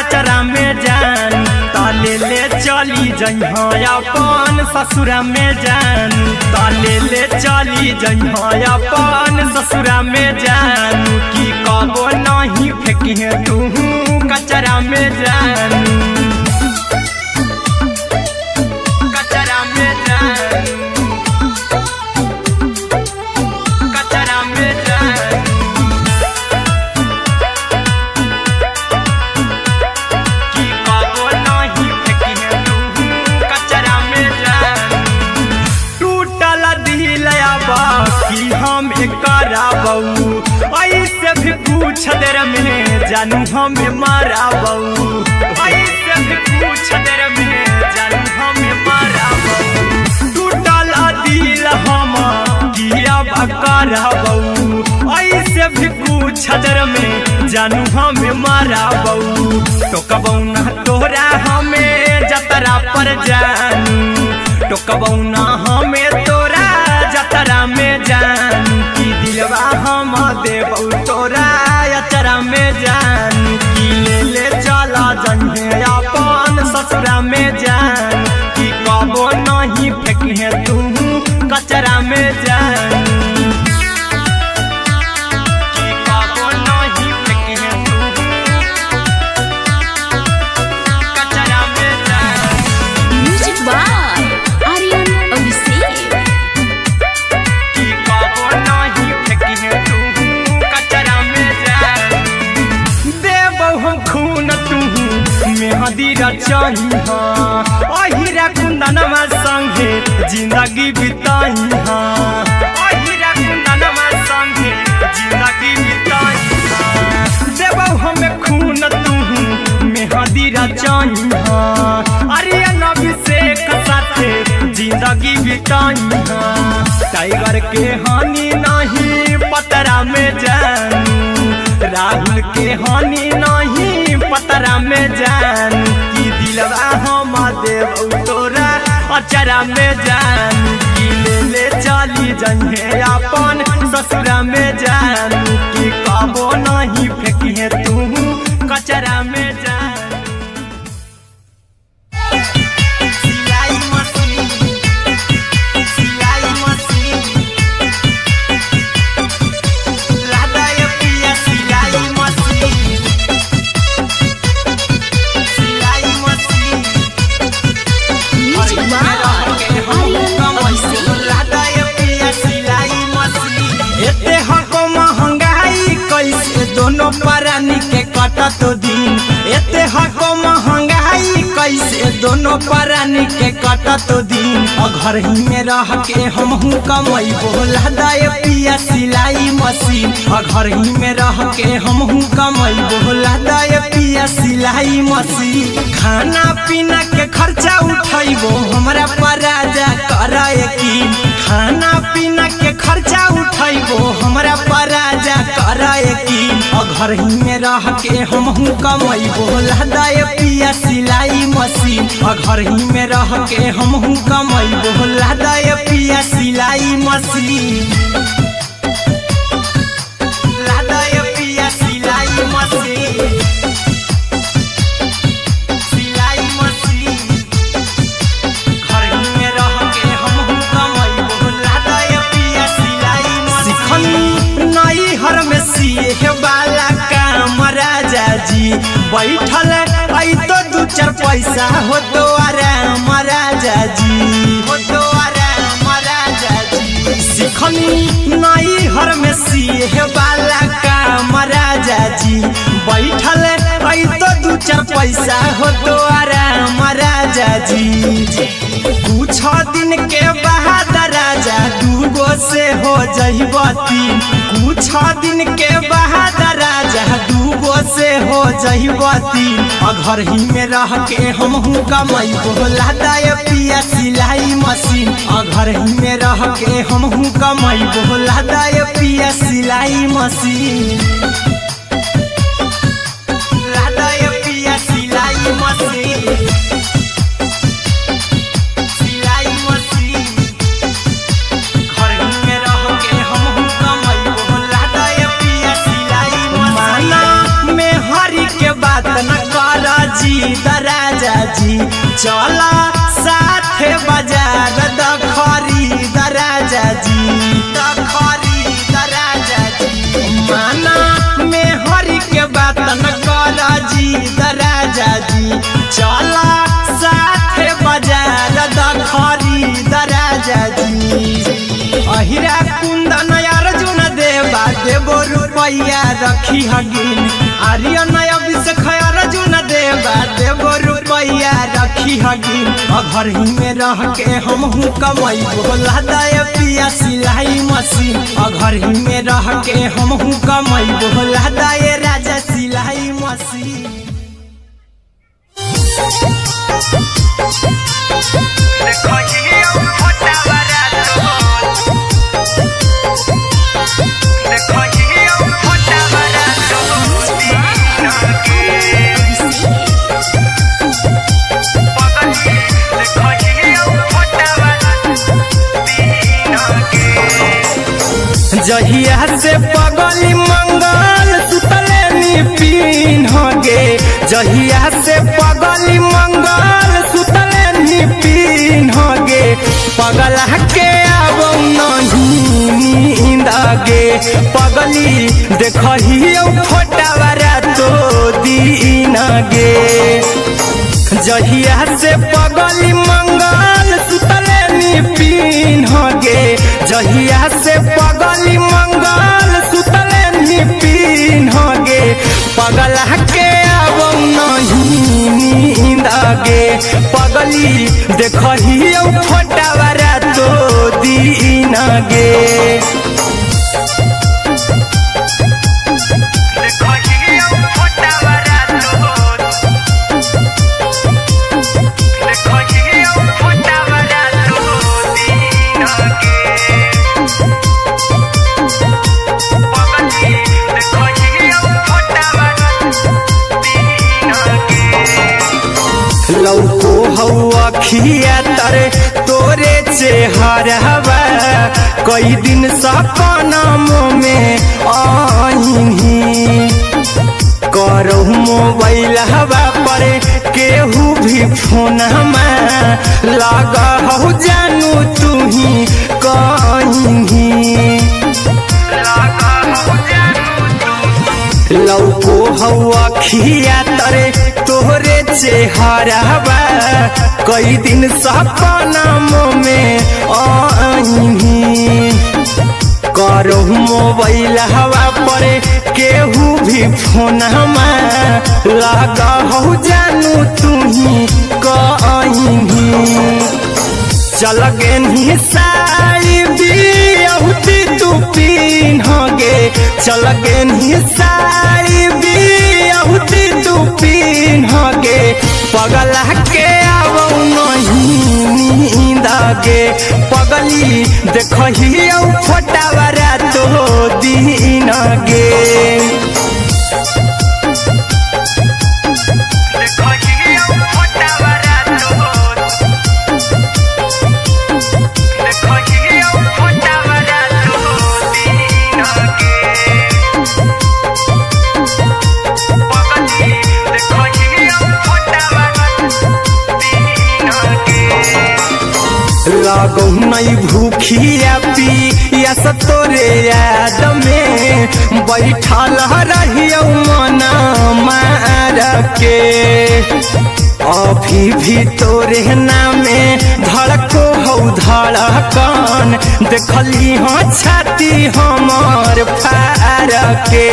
अचरा में जान ताले ले चली जइहा अपन ससुरा में जान ताले ले चली जइहा अपन ससुरा में जान की कबो नहीं फेंकिहे तू कचरा में जान कचरा में जान कचरा में जान की कबो नहीं फेंकिहे तू कचरा में जान टूटल दिल आबा की हम कराबौ ऐसे भी कुछ देर में जानू हमें माराबौ ऐसे भी कुछ देर में जानू हमें माराबौ टूटल दिल हम किया कराबौ ऐसे भी कुछ देर में जानू हमें माराबौ टोकबौ ना तोरा हमें जतरा पर जानू टोकबौ ना हमें तोरा जतरा में जानू की दिलवा हम देबौ तोरा अचरा में जान की ले चला जन्हे अपन ससुरा में जान की कबो नहीं फेंकिहे तू कचरा में जान की कबो नहीं फेंकिहे तू कचरा में जान। Music by Aryan Abhishek. की कबो नहीं फेंकिहे तू कचरा में जान देबौ हम खून तू मेहदी रचहिहा अहिरा कुंदनमा संगे जिंदगी बिताहिहा अहिरा कुंदनमा संगे जिंदगी बिताहिहा देबौ हमें खून तू मेहदी रचहिहा आर्यन अभिषेक साथे जिंदगी बिताहिहा टाइगर के हानि नहीं पतरा में जानू राहुल के हानि नहीं पतरा में जानू की दिलवा हम देबौ तोरा अचरा में जानू की ले चली जइहे अपन ससुरा में जानू की कबो नहीं फेंकिहे तू कचरा में जानू। सिलाई मशीन दोनों परानी के कटत दिन एते हको महंगाई कैसे दोनों परानी के कटत दिन घर ही में रह के हमहू कमाई बोला दाए पिया सिलाई मशीन घर ही में रह के हमहू कमाई बोला दाए पिया सिलाई मशीन खाना पीना के खर्चा उठाइबो हमरा पर राजा कराए की खाना पीना के खर्चा उठाइबो हमरा पर राजा कराए की घर ही में रह के हमहू कमाई बोला दाए पिया सिलाई मशीन घर ही में रह के हमहू कमाई बोला दाए पिया सिलाई मशीन लादाए पिया सिलाई मशीन सिलाई मशीन घर ही में रह के हमहू कमाई बोला दाए पिया सिलाई मशीन नई हर में सिए वाला काम राजा जी बैठल आई तो दू चार पैसा हो तो आराम राजा जी हो तो आराम राजा जी सिखनी नई हर में सिए वाला काम राजा जी बैठल आई तो दू चार पैसा हो तो आराम राजा जी कुछ दिन के बाद राजा दूगो से हो जहिबती कुछ दिन के बाद राजा दूगो से हो जहिबती घर ही में रह के हमहू कमाई बोला दाए पिया सिलाई मशीन घर ही में रह के हमहू कमाई बोला दाए पिया सिलाई मशीन लादाए पिया सिलाई मशीन सिलाई मशीन घर ही में रह के हमहू कमाई बोला दाए पिया सिलाई मशीन में हरी के बात न कर जी राजा जी चला साथे बाजार द खरीद राजा जी द खरीद राजा जी माना में हरी के बात न कर जी राजा जी चला साथे बाजार द खरीद राजा जी अहिरा कुंदन अर्जुन देवा देवो रुपया रखी हगिन आर्यन अभिषेक अर्जुन देवा देवो रुपया रखी हगिन घर ही में रह के हमहू कमाई बोला दाए पिया सिलाई मशीन घर ही में रह के हमहू कमाई बोला दाए राजा सिलाई मशीन जहिया से पगली मंगल सुतले निपिन गे जहिया से पगली मंगल सुतले निपिन गे पगला के अब नहीं नींद गे पगली देखही फोटावारा तो दीन गे जहिया से पगली मंगल सुतले निपिन गे जहिया से पगली मंगल सुतले निपिन गे पगला के अब नहीं नींद गे पगली देखही फोटावारा तो दीन गे लौको हवा खिया तरे तोरे चेहरवा कई दिन सपनों में आईनी करो मोबाइल हवा पर केहू भी फोन में लगा हो जानू तू ही कहीं लौको हवा खिया तरे तोहरे चेहरवा कई दिन सपनों में आईनी करो मोबाइल हवा पर केहू भी फोन लगा हो जानू तुम्ही कहीं चल गे साड़ी बियहुती तू पिन्हगे चल गे साड़ी बियहुती तू पिन्हगे पगला के आवो नहीं नींदगे पगली देखही फोटावरा तो दिन गे लागो नहीं भूखिया पिया तोरे याद में बैठल रहियो मन मार के अभी भी तोरे नामे धड़को हो धड़कन देखली हाँ छाती हमर फार के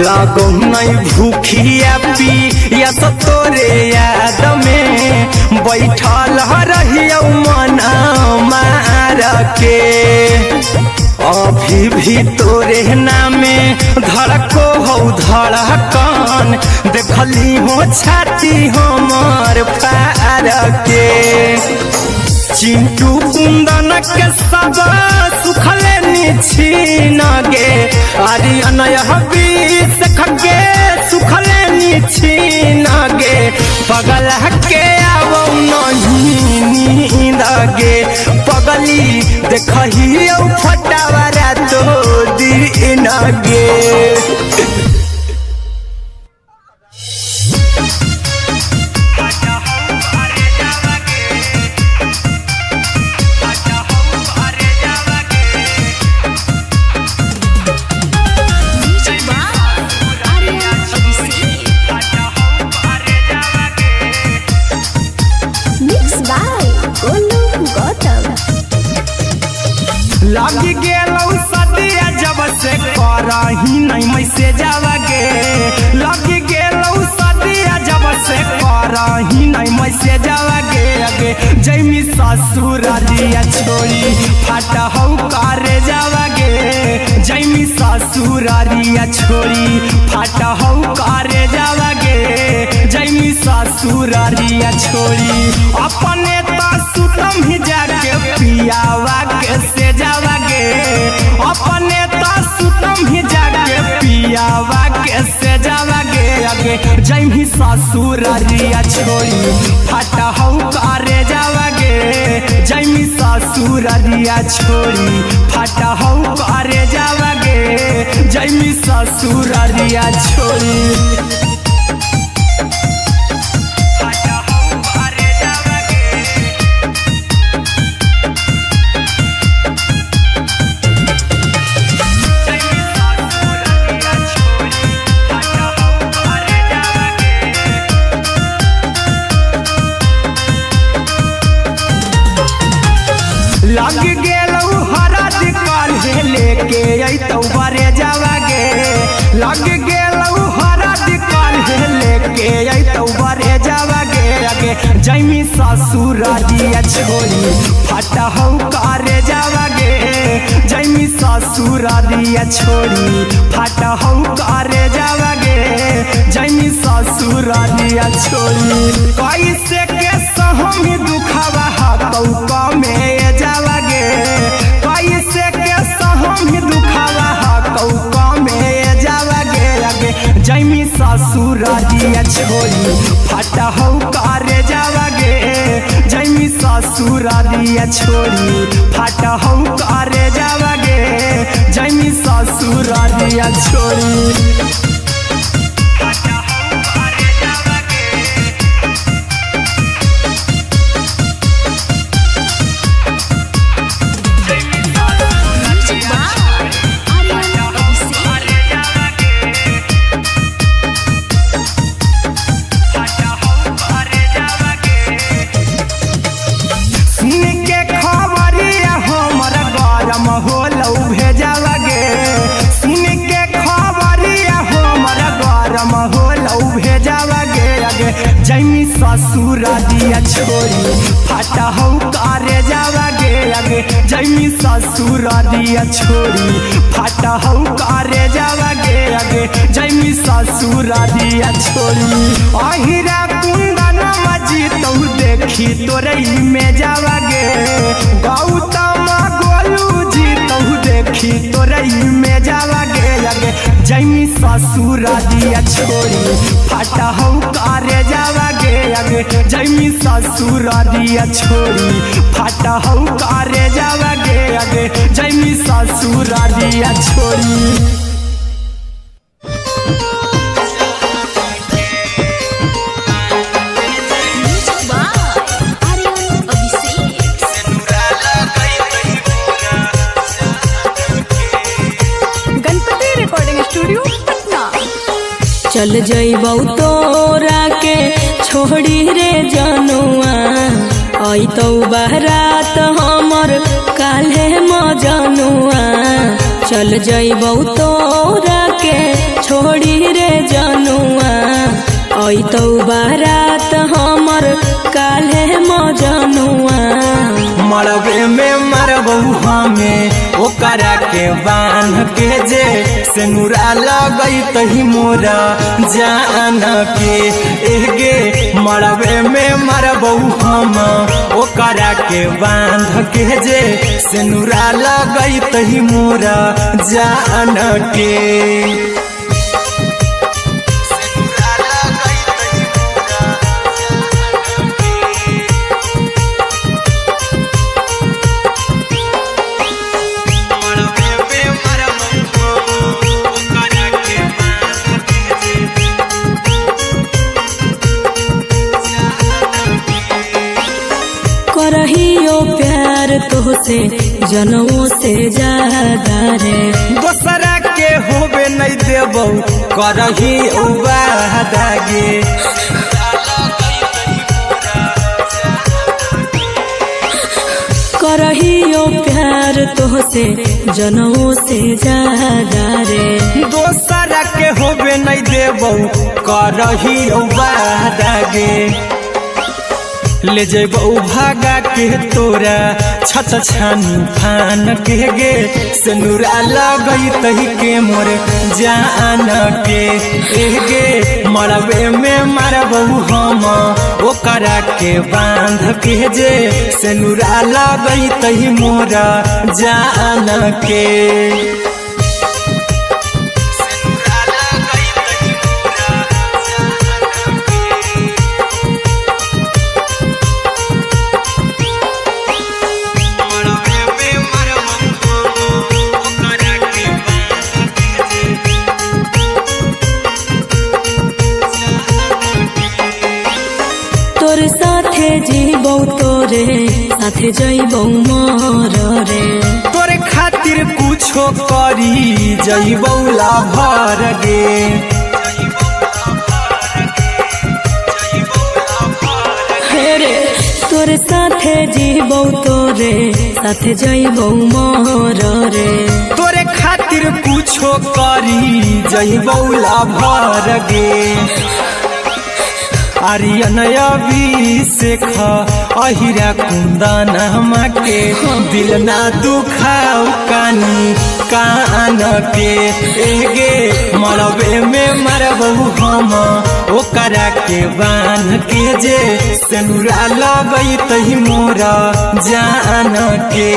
लागो नहीं भूखिया पिया तोरे याद में बैठल रहियो मन मार के अभी भी तोरे नामे धड़को हो धड़कन देखली हो छाती हमर फार के चिंटू कुंदन के सब सुखले छीन गे आर्यन बीस खगे सुखले छीन गे पगला के आवो नहीं नींद गे पगली देखही फटावरा तो दिन गे लगी गेलौ सदिया जब से करही नहीं मैसेज आवागे लगी गेलौ सदिया जब से करही नहीं मैसेज आवागे अगे जैमी ससुरारिया छोड़ी फाटा हौ करे जावागे जैमी ससुरारिया छोड़ी फाटा हौ करे जावागे जैमी ससुरारिया छोड़ी अपने सुतम ही जाके पियावा के से जावागे अपने सुतम ही जाके पियावा के से जावागे अगे जैमी ससुरारिया छोड़ी फाटा हौ करे जावागे जैमी ससुरारिया छोड़ी फाटा हौ करे जावागे जैमी ससुरारिया छोड़ी लग गेलौ हरा दिकाल लेके अइतौ बरे जावागे लग गेलौ हरा दिकाल लेके अइतौ बरे जावागे अगे जैमी ससुरारिया छोड़ी फाटा हौ करे जावागे जैमी ससुरारिया छोड़ी फाटा हौ करे जावागे जैमी ससुरारिया छोड़ी कैसे के सहम दुखवा हतौ कमे जावागे कैसे के सहम दुखवा हतौ कमे जावागे अगे जैमी ससुरारिया छोड़ी फाटा हौ करे जावागे जैमी ससुरारिया छोड़ी फाटा हौ करे जावागे जैमी ससुरारिया छोड़ी ससुर दिया छोड़ी फाटा हो करे जावा गे आगे जैमी ससुर दिया छोड़ी फाटा हो करे जावा गे आगे जैमी ससुर दिया छोड़ी अहिरा कुंदन मजी तो देखी तोरई में जावा गे गौतम गोलू जी तो देखी तोरई में जावा गे आगे जैमी ससुर दिया छोड़ी फाटा हो करे जावा गे आगे जैमी ससुर दिया छोड़ी फाटा हो करे जावा गे आगे जैमी ससुर दिया छोड़ी चल जइबौ तोरा के छोड़ी रे जनुआ अइतौ बारात हमर काल्हे मजनुआ चल जइबौ तोरा के छोड़ी रे जनुआ अइतौ बारात हमर काल्हे मजनुआ मरबे में मरबू हमें ओकरा के बांध के जे सेनुरा लगई तही मोरा जान के एगे मरबे में मरबू हम ओकरा के बांध के जे सेनुरा लगई तही मोरा जान के करहियो प्यार तोहसे जनमों से ज्यादा रे दोसरा के होबे नहीं देबौ करही वादा गे करहियो प्यार तोहसे जनमों से ज्यादा रे दोसरा के होबे नहीं देबौ करही वादा गे ले जेबौ भागा के तोरा छत छानी फान के गे सेनुरा लगई तही के मोर जान के एगे मरबे में मरबौ हम ओकरा के बांध के जे सेनुरा लगई तही मोरा जान के जीबौ तोरे साथे जइबौ मोर रे तोरे खातिर कुछो करी जइबौ लाभर गे रे तोरे साथे जीबौ तोरे साथे जइबौ मोर रे तोरे खातिर कुछो करी जइबौ लाभर गे आर्यन अभिषेक अहिरा कुंदन के दिल ना दुखाओ कानी कान के एगे मरबे में मरबू हम ओकरा के बांध के जे सेनुरा लगई तही मोरा जान के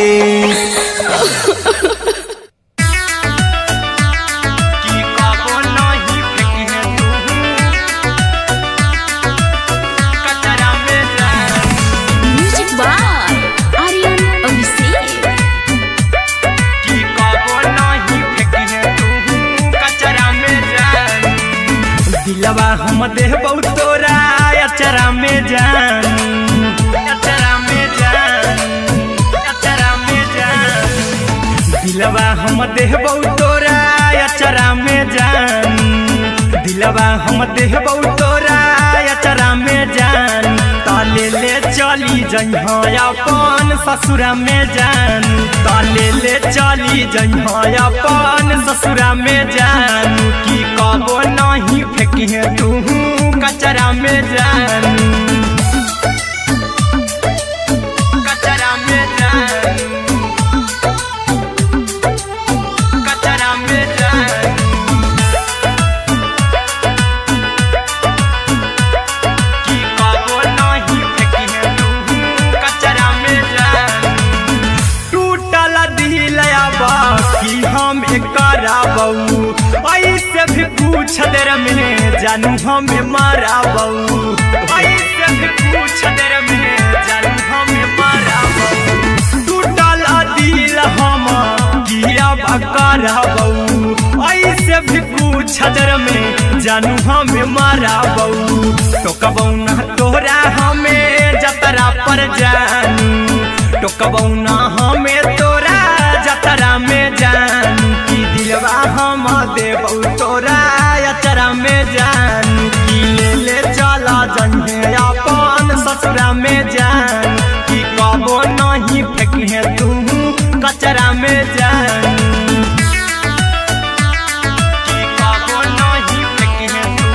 दिलवा हम देबौ तोरा अचरा में जान अचरा में जान अचरा में जान दिलवा हम देबौ तोरा अचरा में जान दिलवा हम देबौ तोरा अचरा में जान ताले ले चली जइहा अपन ससुरा में जान ताले ले चली जइहा अपन ससुरा में जान की कबो नहीं फेंकिहे तू कचरा में जान कचरा में जान कचरा में जान की कबो नहीं फेंकिहे तू कचरा में जान टूटल दिल आबा कि हम कराबू ऐसे भी पूछ देर में जानू हमें माराबू ऐसे भी पूछ देर में जानू हमें माराबू टूटल दिल हम किया कराबू ऐसे भी पूछ देर में जानू हमें माराबू टोकबू ना तोरा हमें जतरा पर जानू टोकबू ना हमें तोरा जतरा में जानू की दिलवा हम देबू तोरा अचरा में जानू की ले चला जइहे अपन ससुरा में जान की कबो नहीं फेंकिहे तू कचरा में जानू की कबो नहीं फेंकिहे तू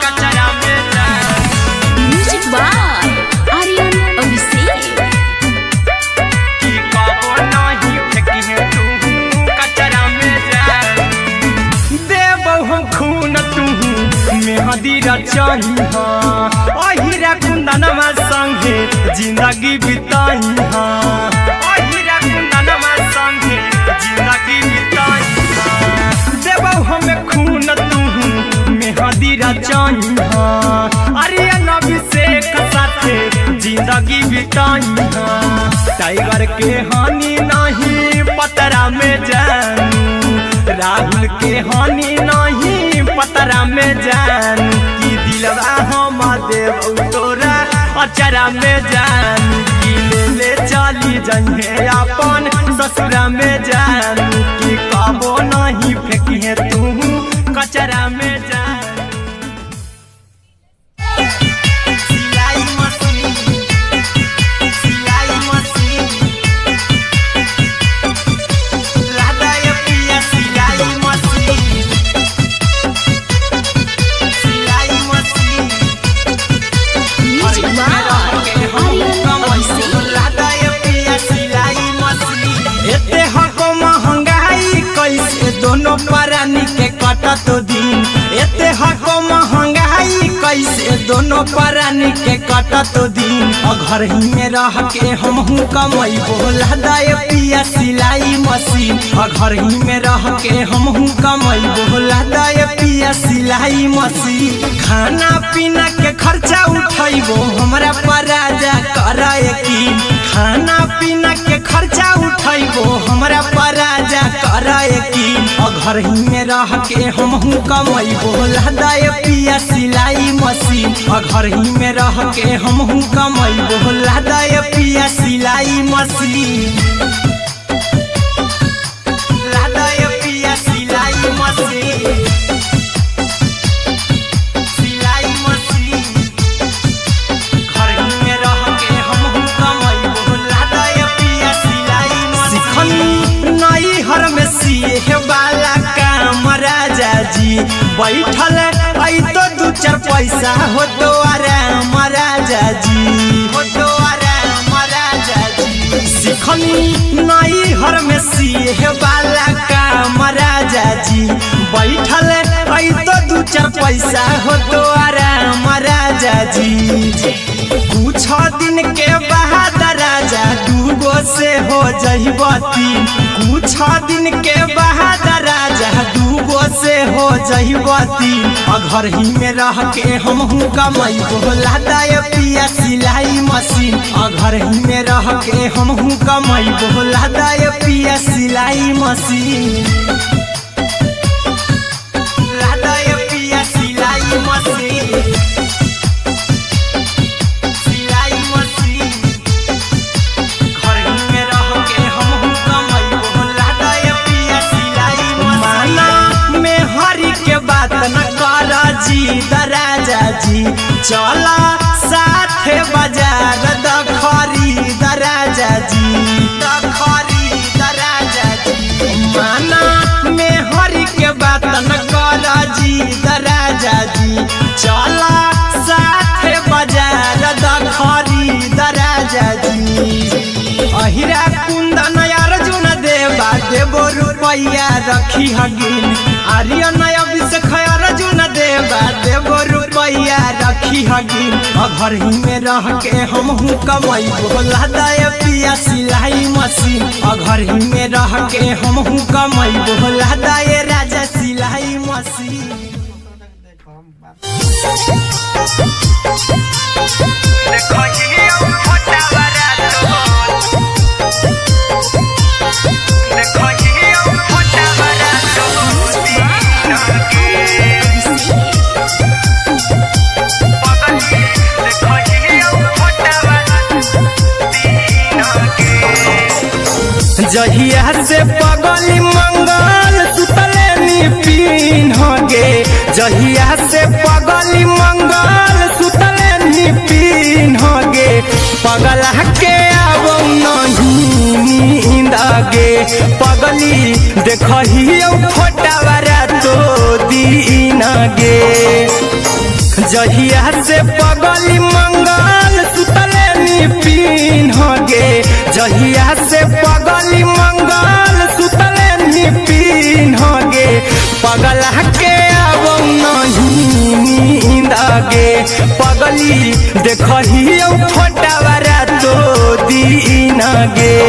कचरा में जानू म्यूजिक बाय आर्यन अभिषेक की कबो नहीं फेंकिहे तू कचरा में जान देबौ हम खून तू मेहदी रचहिहा अहिरा कुंदनमा संगे जिंदगी बिताइहा अहिरा कुंदनमा संगे जिंदगी बिताइहा देबौ हम खून तू मेहदी रचहिहा आर्यन अभिषेक साथे जिंदगी बिताइहा टाइगर के हानि नहीं पतरा में जानू राहुल के हानि नहीं पतरा में जानू की दिलवा हम देबू तोरा अचरा में जानू की ले चली जइहे अपन ससुरा में जानू की कबो नहीं फेंकिहे तू कचरा में जानू सिलाई मशीन सिलाई मशीन लादा ये पिया सिलाई मशीन सिलाई machine music by Aryan Abhishek लादा ये पिया सिलाई मशीन एते हको महंगाई कैसे दोनों परानी के कटत दिन एते हको महंगाई कैसे दोनों परानी के कटत दिन घर ही में रह के हमहू कमैबो लादा ये पिया सिलाई मशीन घर ही में रह के हमहू कमैबो लादा ये पिया सिलाई मशीन खाना पीना के खर्चा उठैबो हमरा पर राजा करा यकीन खाना पीना के खर्चा उठैबो हमरा पर राजा करा यकीन घर ही में रह के हमहू कमैबो लादा ये पिया सिलाई मशीन घर ही में रह के हमहू कमैबो लादा ये पिया सिलाई मशीन लादा ये पिया सिलाई मशीन सिलाई मशीन घर ही में रह के हमहू कमैबो लादा ये पिया सिलाई मशीन सिखनी नई हर में सिए वाला काम राजा जी बैठल आई तो दू चार पैसा हो तो आराम राजा जी हो तो आराम राजा जी सिखनी नई हर में सिए वाला काम राजा जी बैठल आई तो दू चार पैसा हो तो आराम राजा जी कुछ दिन के बाद राजा दूगो से हो जहिबती कुछ दिन के बाद राजा दूगो से हो जहिबती घर ही में रह के हमहू कमैबो लादा ये पिया सिलाई मशीन घर ही में रह के हमहू कमैबो लादा ये पिया सिलाई मशीन लादा ये पिया सिलाई मशीन सिलाई मशीन घर ही में रह के हमहू कमैबो लादा ये पिया सिलाई मशीन में हरी के बात न कर चला साथे बाजार द खरीद राजा जी, द खरीद राजा जी। माना में हरि के बात न कर जी द राजा जी, चला साथे बाजार द खरीद राजा जी। अहिरा कुंदन अर्जुन देवा देवो रुपया रखी हगिन, आर्यन अभिषेक अर्जुन देवा देवो रुपया रखी हगिन। घर ही में रह के हमहू कमाई बोला दाय पिया सिलाई मशीन, घर ही में रह के हमहू कमाई बोला दाय राजा सिलाई मशीन। जहिया से पगली मंगल सुतले निपिन गे, जहिया से पगली मंगल सुतले निपिन गे। पगला के अब नहीं नींद गे, पगली देखही फोटावारा तो दीन गे। जहिया से पगली मंगल सुतले निपिन गे, जहिया से पगली मंगल सुतले निपिन गे। पगला के अब नहीं नींद गे, पगली देखही फोटावारा तो दीन गे।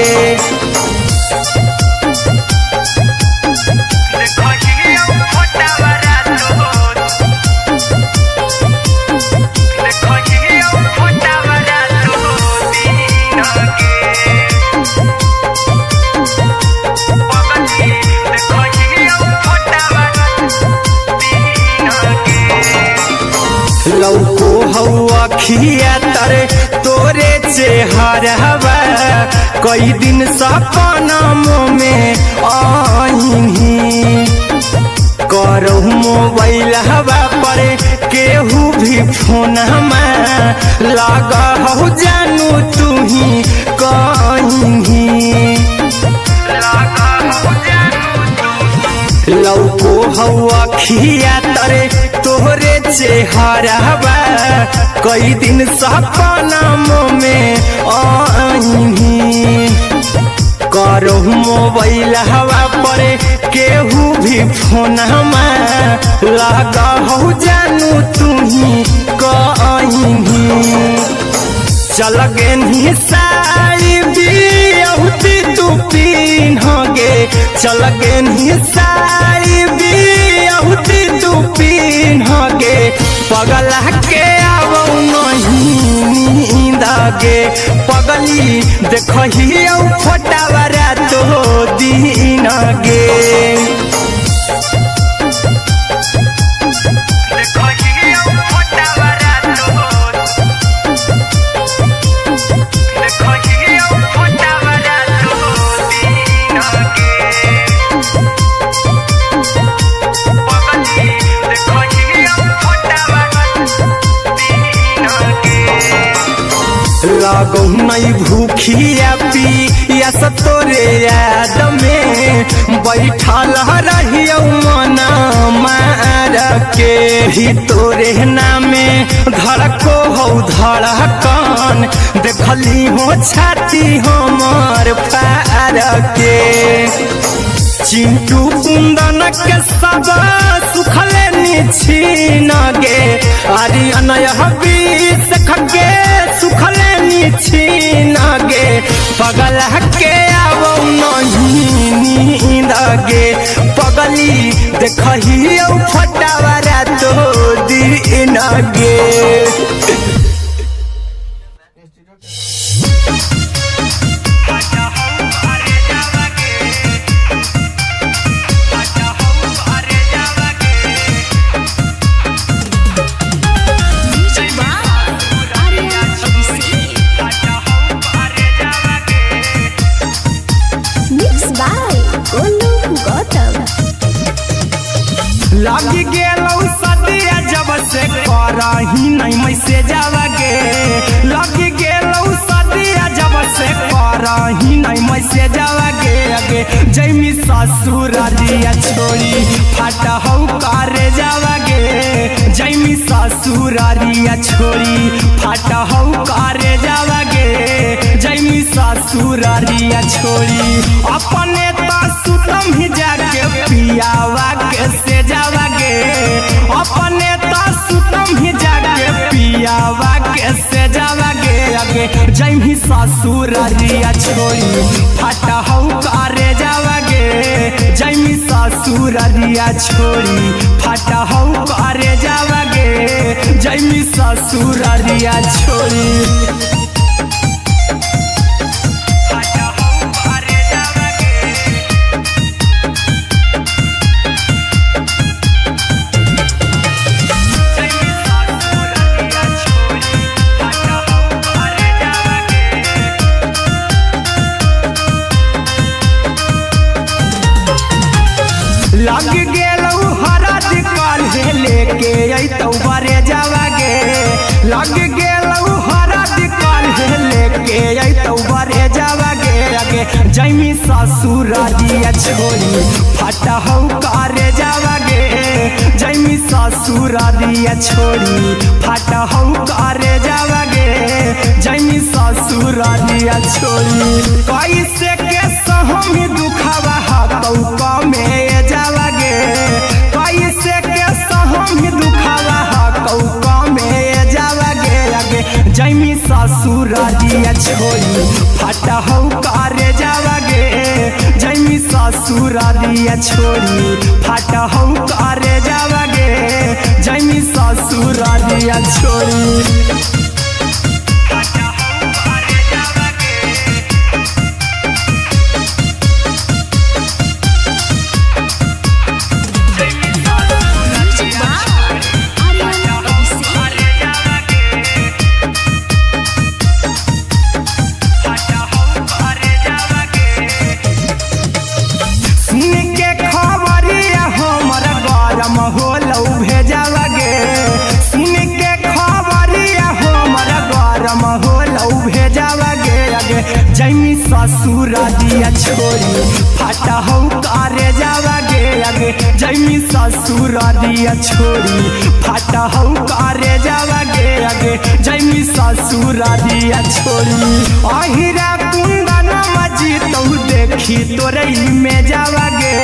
लौको हवा खिया तरे तोरे चेहरवा, कई दिन सपनों में आईनी। करो मोबाइल हवा पर केहू भी फोन में लगा हो जानू तू ही कहीं। लौको हवा खिया तरे तोहरे चेहरवा, कई दिन सपनों में आईनी। करो मोबाइल हवा पर केहू भी फोन में लगा हो जानू तू ही कहीं। चल गे साड़ी बियहुती तू पीन गे, चल गे साड़ी बियहुती तू पीन गे। पगला के अब नहीं नींद गे, पगली देखही फोटावारा तो दीन गे। लागो नहीं भूखिया पिया तोरे याद में, बैठल रहियो मना मार के। ही तोरे नामे धड़को हो धड़कन, देखली हो छाती हमर पार के। चिंटू कुंदन के सब सुखले निछीन गे, आर्यन अभिषेक के सुखले निछीन गे। पगला के अब नहीं नींद गे, पगली देखही फोटावारा तो दीन गे। लागी गेलौ सदिया जब से करही नहीं मैसेजवा गे लग गेलौ सदिया जब से करही नहीं मैसेजवा गे अगे जैमी ससुरारिया छोड़ी फाटा हौ करे जावा गे जैमी ससुरारिया छोड़ी फाटा हौ करे जावा गे जैमी ससुरारिया छोड़ी अपने तो सुतम ही जाके पियावा के से जावा गे अपने तो सुतम ही जाके पियावा के से जावा गे अगे जैमी ससुरारिया छोड़ी फाटा हौ करे जावा गे जैमी ससुरारिया छोड़ी फाटा हौ करे जावा गे जैमी ससुरारिया छोड़ी लग गेलौ हरद काल्हे लेके अइतौ बरे जावा गे लग गेलौ हरद काल्हे लेके अइतौ बरे जावा गे अगे जैमी ससुरारिया छोड़ी फाटा हौ करे जावा गे जैमी ससुरारिया छोड़ी फाटा हौ करे जावा गे जैमी ससुरारिया छोड़ी कैसे के सहम दुखवा हतौ कमे जावा गे कैसे के सहम दुखवा हतौ कमे जावा गे अगे जैमी ससुरारिया छोड़ी फाटा हौ करे जावा गे जैमी ससुरारिया छोड़ी फाटा हौ करे जावा गे जैमी ससुरारिया छोड़ी जैमी ससुरारिया छोड़ी फाटा हौ करे जावा गे अगे जैमी ससुरारिया छोड़ी फाटा हौ करे जावा गे अगे जैमी ससुरारिया छोड़ी अहिरा कुंदन मजी तौ देखी तोरई में जावा गे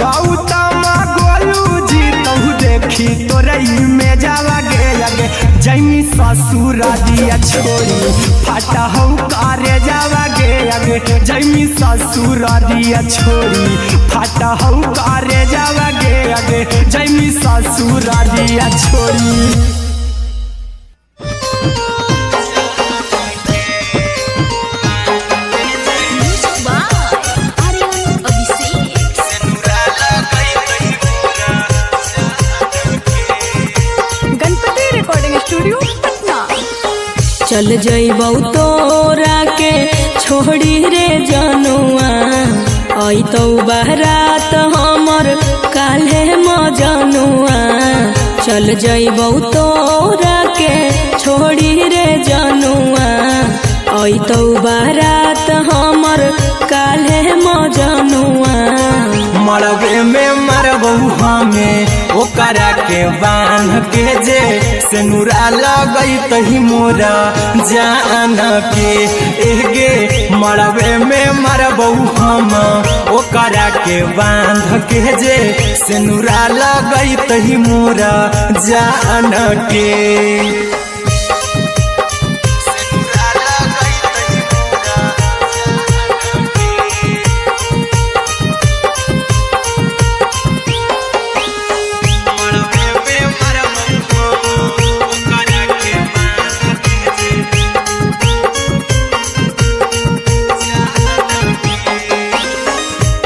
गौतम गोलू जी तौ देखी तोरई में जावा गे अगे जैमी ससुरारिया छोड़ी फाटा हौ करे जावा गे अगे जैमी ससुरारिया छोड़ी फाटा हौ करे जावा गे अगे जैमी ससुरारिया छोड़ी चल जइबौ तोरा के छोड़ी रे जनुआ अइतौ बारात हमर काल्हे मजनुआ चल जइबौ तोरा के छोड़ी रे जनुआ अइतौ बारात हमर काल्हे मजनुआ मरबे में मरबौ हमें ओकरा के बांध के जे सेनुरा लगई तही मोरा जान के एगे मरबे में मरबौ हम ओकरा के बांध के जे सेनुरा लगई तही मोरा जान के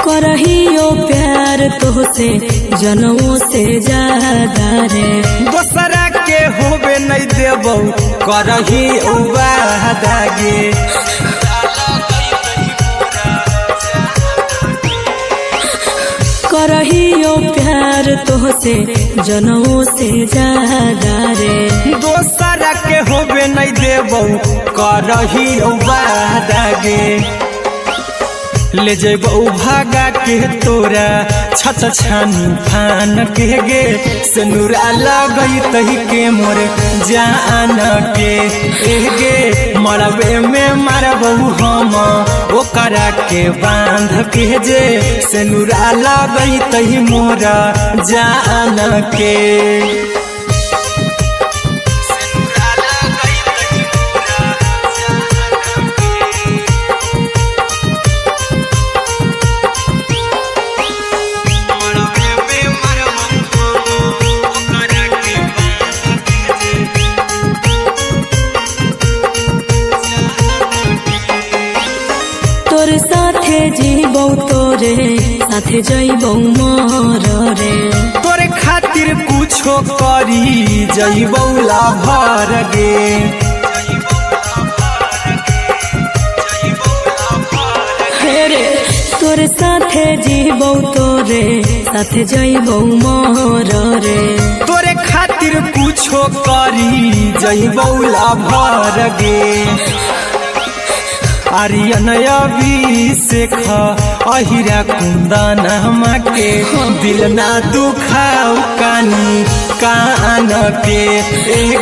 करहियो प्यार तोहसे जनों से ज्यादा रे दोसरा के होबे नहीं देबौ करही वादा गे करहियो प्यार तोहसे से जनमों से ज्यादा रे। दोसरा के होबे नहीं देबो करही वादा गे, ले जेबो भागा के तोरा छछ छानी फान के गे, सिनुरा लगई तही के मोर जान के गे, मरबे में मारबो हम ओकरा के बांध के जे, सिनुरा लगई तही मोर जान के। तोर साथे जीबौ तोरे साथे जइबौ मोर रे, तोरे खातिर कुछो करी जइबौ लाभर गे, रे तोर साथे जीबौ तोरे साथे जइबौ मोर रे, तोरे खातिर कुछो करी जइबौ लाभर गे। आर्यन अभिषेक अहिरा कुंदन के, दिल ना दुखाऊ कानी कान के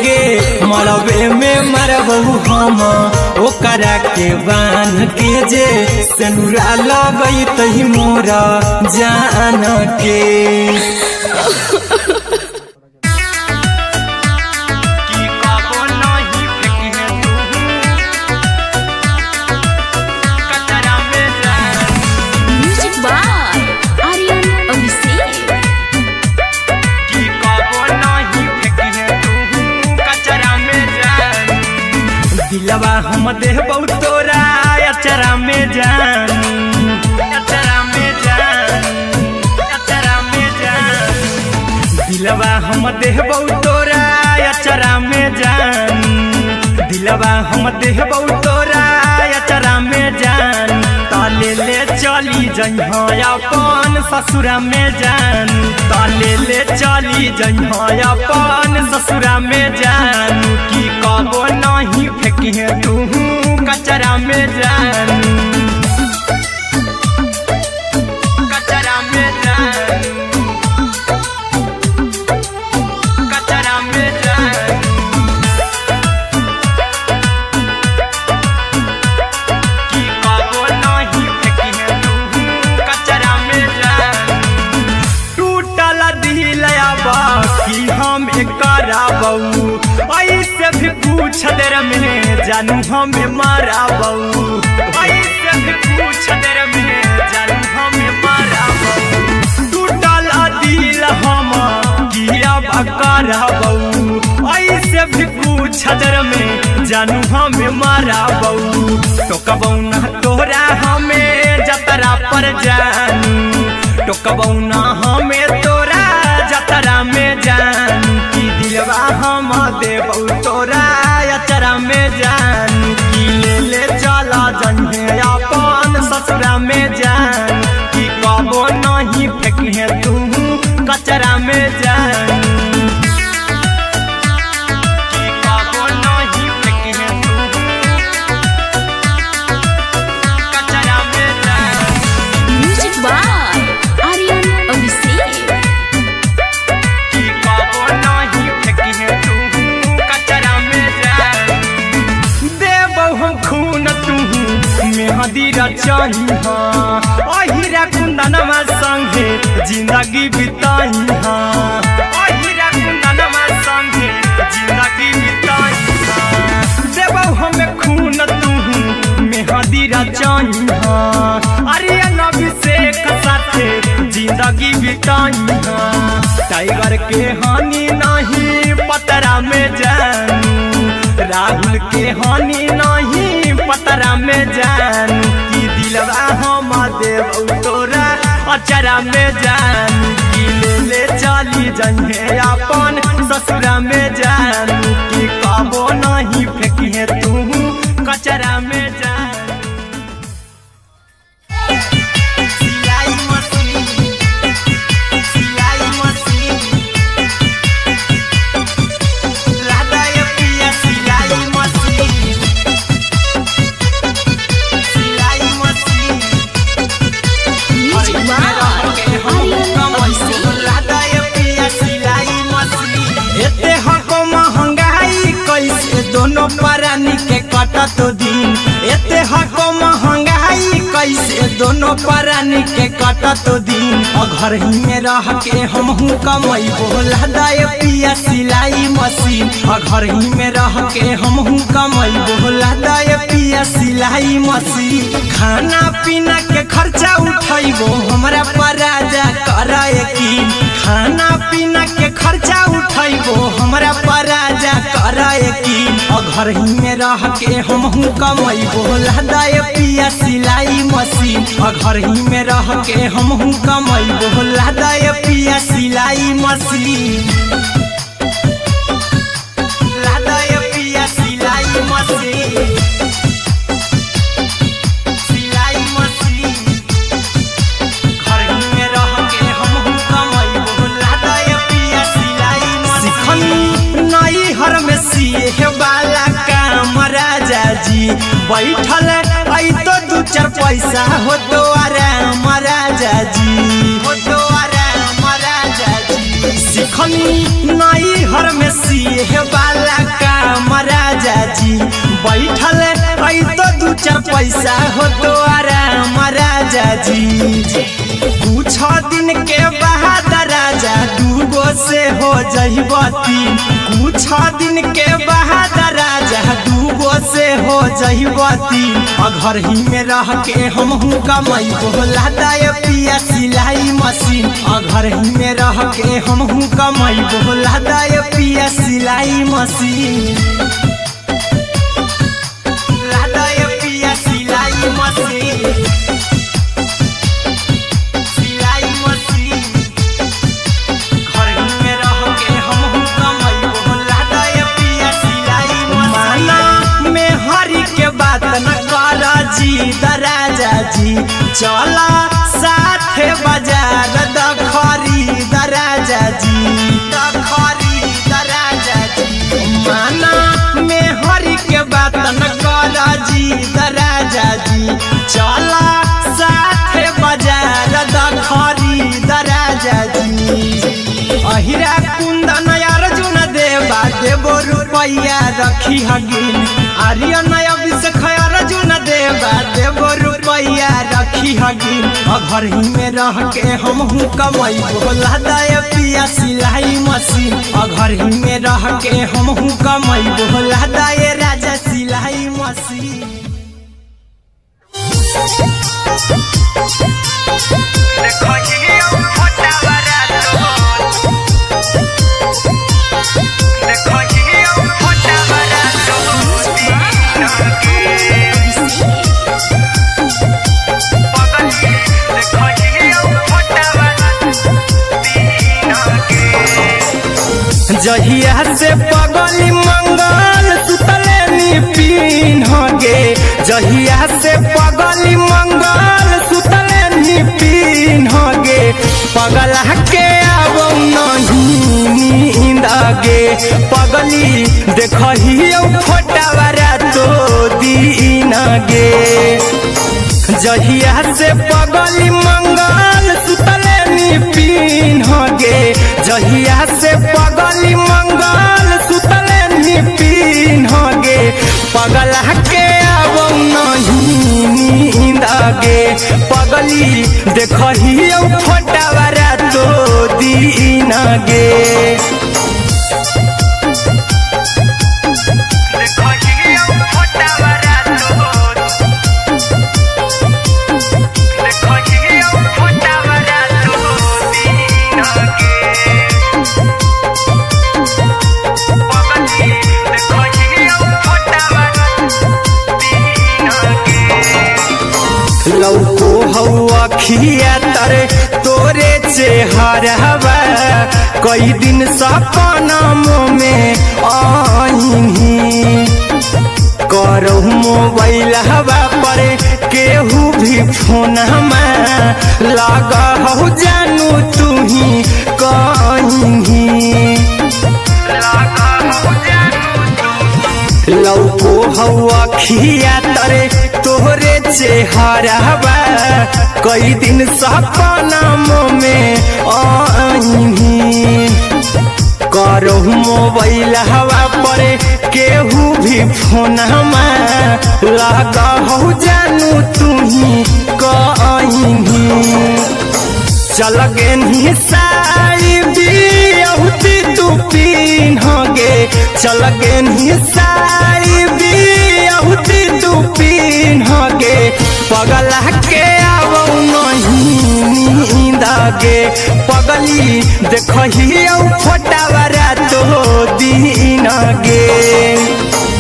गे, मरबे में मरबो हम ओकरा के बांध के जे, सिनुरा लगई तही मोर जान के। दिलवा हम देबौ तोरा अचरा में जान, अचरा में जान, अचरा में जान, दिलवा हम देबौ तोरा अचरा में जान, दिलवा हम देबौ तोरा अचरा में जान, ताले ले चली जइहा अपन ससुरा में जान, ताले ले चली जइहा अपन ससुरा में जान, की कबो नहीं फेंकिहे तू कचरा में जान, कचरा में जान, कचरा में जान, की कबो नहीं फेंकिहे तू कचरा में जान, टूटल दिल बाकी हम कराबौ, ऐसे भी पूछ देर में जानू हमें माराबौ, ऐसे भी पूछ देर में जानू हमें माराबौ, टूटल दिल हम किया कराबौ, ऐसे भी पूछ देर में जानू हमें माराबौ, टोकबौ ना तोरा हमें जतरा पर जानू, टोकबौ ना हमें तोरा जतरा में जानू, की दिलवा हम देबौ तोरा अचरा में जानू, की ले ले चला जन्हे अपन ससुरा में जान, की कबो नहीं फेंकिहे तू कचरा में जानू, की कबो नहीं फेंकिहे तू कचरा में जान। Music by Aryan Abhishek. की कबो नहीं फेंकिहे तू कचरा में जान, देबौ हम खून तू मेहंदी रचहिहा, अहिरा कुंदनमा संगे जिंदगी बिताइहा, अहिरा कुंदनमा संगे जिंदगी बिताइहा, देबौ हमें खून तू मेहंदी रचहिहा, आर्यन अभिषेक साथे जिंदगी बिताइहा, टाइगर के हानि नहीं पतरा में जानू, राहुल के हानि नहीं पतरा में जानू, की दिलवा हम देबौ तोरा अचरा में जानू, की ले ले चली जइहे अपन ससुरा में जानू, की कबो नहीं फेंकिहे तू कचरा में जानू। सिलाई मशीन, सिलाई मशीन तो दिन एते हको महंगाई कैसे दोनों प्राणी के कटा तो दिन घर ही में रह के हमहू कमाई बोला दाए पिया सिलाई मशीन घर ही में रह के हमहू कमाई बोला दाए पिया सिलाई मशीन खाना पीना के खर्चा उठाइबो हमरा पराजा कराए की खाना पीना के खर्चा उठाइबो हमरा पराजा कराए की घर ही में रह के हमहू कमाई बोला दाए पिया सिलाई मशीन घर ही में रह के हमहू कमाई बोला दाए पिया सिलाई मशीन लादाए पिया सिलाई मशीन सिलाई मशीन घर ही में रह के हमहू कमाई बोला दाए पिया सिलाई मशीन नई हर में सिए वाला काम राजा जी बैठल आई तो दू चार पैसा हो तो आराम राजा जी हो तो आराम राजा जी सिखनी नई हर में सिए वाला काम राजा जी बैठल आई तो दू चार पैसा हो तो आराम राजा जी कुछ दिन के बाद राजा दूगो से हो जहिबती कुछ दिन के बाद राजा दूगो से हो जहिबती घर ही में रह के हमहू कमाई बोला दाए पिया सिलाई मशीन घर ही में रह के हमहू कमाई बोला दाए पिया सिलाई मशीन लादाए पिया सिलाई मशीन सिलाई मशीन घर ही में रह के हमहू कमाई बोला दाए पिया सिलाई मशीन में हरी के बात न कर जी दराजा जी चला साथे बाजार दखरी दराजा जी दखरी दराजा जी माना में हरी के बात न कर जी दराजा जी चला साथे बाजार दखरी दराजा जी अहिरा कुंदन अर्जुन देवा देवो रुपया रखी हगिन आर्यन अभिषेक अर्जुन देवा देवो रुपया रखी हगिन घर ही में रह के हमहू कमाई बोला दाए पिया सिलाई मशीन घर ही में रह के हमहू कमाई बोला दाए राजा सिलाई मशीन जहिया से पगली मंगल सुतले निपिन गे जहिया से पगली मंगल सुतले निपिन गे पगला के आवो नहीं नींद गे पगली देखहियो फोटावरा तो दीन गे जहिया से पगली मंगल सुतले निपिन गे जहिया से पगली मंगल सुतले निपिन गे पगला के आवो नहीं नींद गे पगली देखहियो फोटावरा तो दीन गे लौको हवा खिया तरे तोरे चेहरवा कई दिन सपनमो में आईनी करो मोबाइल हवा पर केहू भी फोन में लगा हो जानू तू ही कहीं लौको हवा खिया तरे तोहरे चेहरवा कई दिन सपनमो में आईनी करो मोबाइल हवा पर केहू भी फोन लगा हो जानू तुम्ही कहीं चल गे साड़ी बियहुती तू पिन्हगे चल गे साड़ी बियहुती तू पिन्हगे पगला के आवो नहीं नींद गे पगली देखही फोटावरा तो दिन गे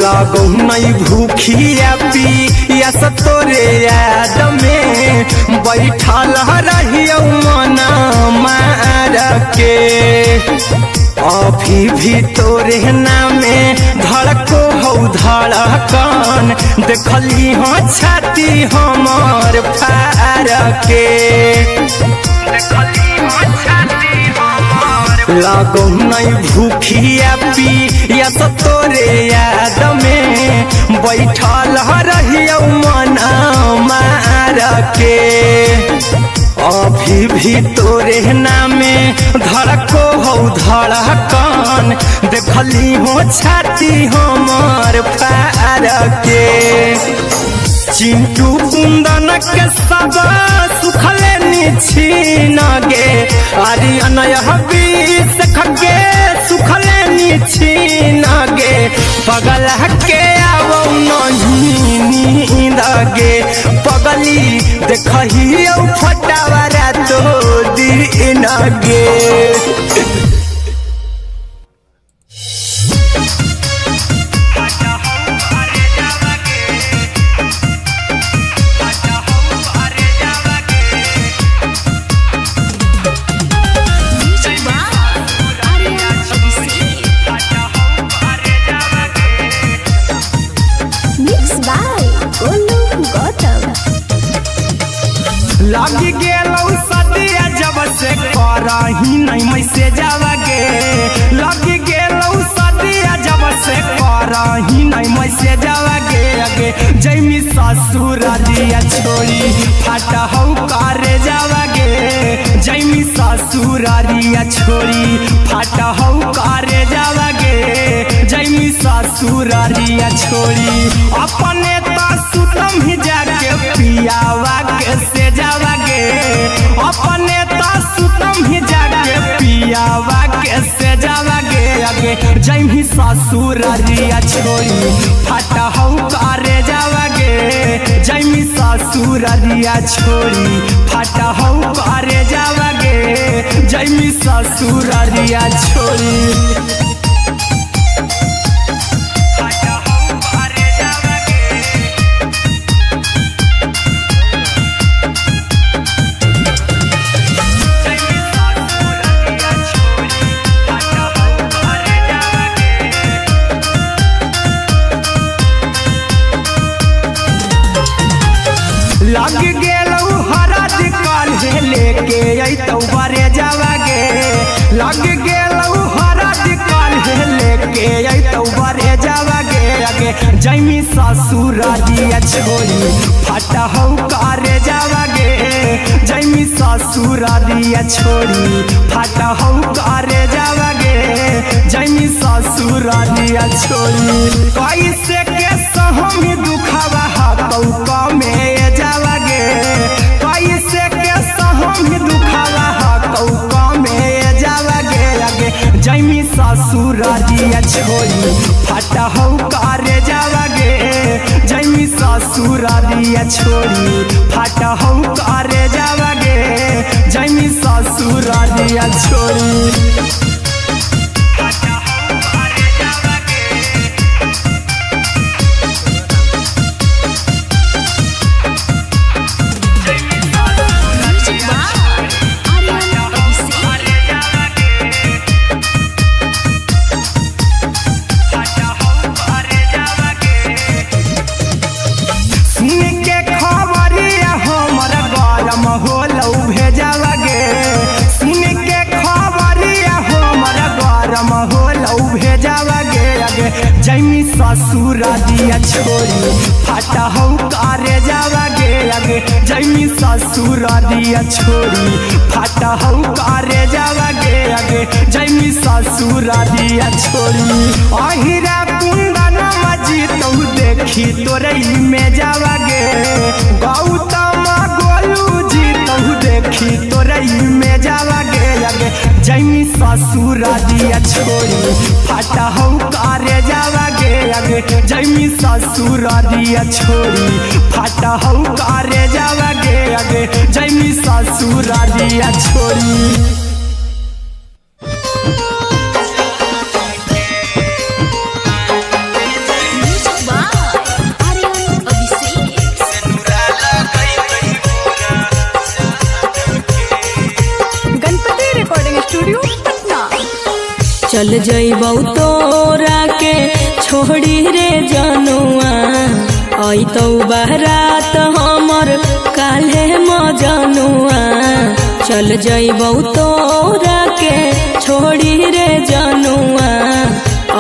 लागो नहीं भूखिया पिया तोरे याद में बैठल रहियो मना मार के अभी भी तोरे नामे धड़को हो धड़कन देखली हाँ छाती हमर फार के लागो नहीं भूखिया पिया तोरे याद में बैठल रहियो मना मार के अभी भी तोरे नामे धड़को हो धड़कन देखली हो छाती हमर फार के चिंटू कुंदन के सब सुखले निछीन गे आर्यन बीस खगे सुखले निछीन गे पगल के आवो नहीं नींद गे पगली देखही फटावरा तो दिन गे लगी गेलौ सदिया जब से करही नहीं मैसेज गे लगी गेलौ सदिया जब से करही नहीं मैसेज गे अगे जैमी ससुरारिया छोड़ी फाटा हौ करे जावगे जैमी ससुरारिया छोड़ी फाटा हौ करे जावगे जैमी ससुरारिया छोड़ी अपने तो सुतम ही जाके पियावा के से जावगे अपने तो सुतम ही जाके पियावा के से जावगे अगे जैमी ससुरारिया छोड़ी फाटा हौ करे जावगे जैमी ससुरारिया छोड़ी फाटा हौ करे जावगे जैमी ससुरारिया छोड़ी लग गेलौ हरद काल्हे लेके अइतौ बरे जावगे लग गेलौ हरद काल्हे लेके अइतौ बरे जावगे अगे जैमी ससुरारिया छोड़ी फाटा हौ करे जावगे जैमी ससुरारिया छोड़ी फाटा हौ करे जावगे जैमी ससुरारिया छोड़ी कैसे के सहम दुखवा हतौ कमे जावगे कैसे के सहम दुखवा हतौ कमे जावगे अगे जैमी ससुरारिया छोड़ी फाटा हौ करे जावगे जैमी ससुरारिया छोड़ी फाटा हौ करे जावगे जैमी ससुरारिया छोड़ी ससुर दिया छोड़ी फाटा हो करे जावा गे आगे जैमी ससुर दिया छोड़ी फाटा हो करे जावा गे आगे जैमी ससुर दिया छोड़ी अहिरा कुंदन मजी तो देखी तोरे में जावा गे गौतम गोलू जी तो देखी तोरे में जावा गे आगे जैमी ससुर दिया छोड़ी फाटा हो करे जावा गे आगे जैमी ससुर दिया छोड़ी फाटा हो करे जावा गे आगे जैमी ससुर दिया छोड़ी चल जइबौ तोरा के छोड़ी रे जनुआ अइतौ बारात हमर काल्हे मजनुआ चल जइबौ तोरा के छोड़ी रे जनुआ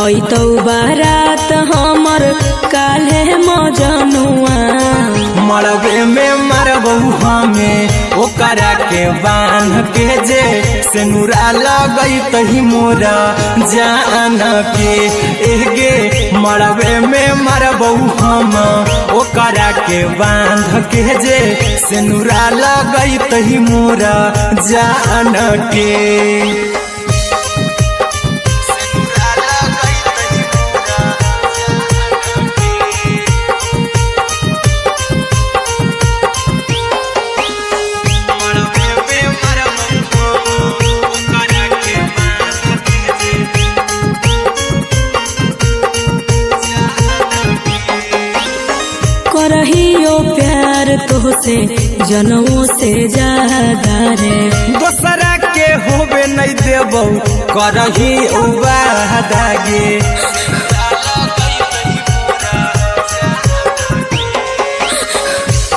अइतौ बारात हमर काल्हे मजनुआ मरबे में मरबौ हमें ओकरा के बांध के जे सेनुरा लगई तही मोरा जान के एगे मरबे में मरबौ हम ओकरा के बांध के जे सेनुरा लगई तही मोरा जान के करहियो प्यार तोहसे जनमों से ज्यादा रे दोसरा के होबे नहीं देबौ करही वादा गे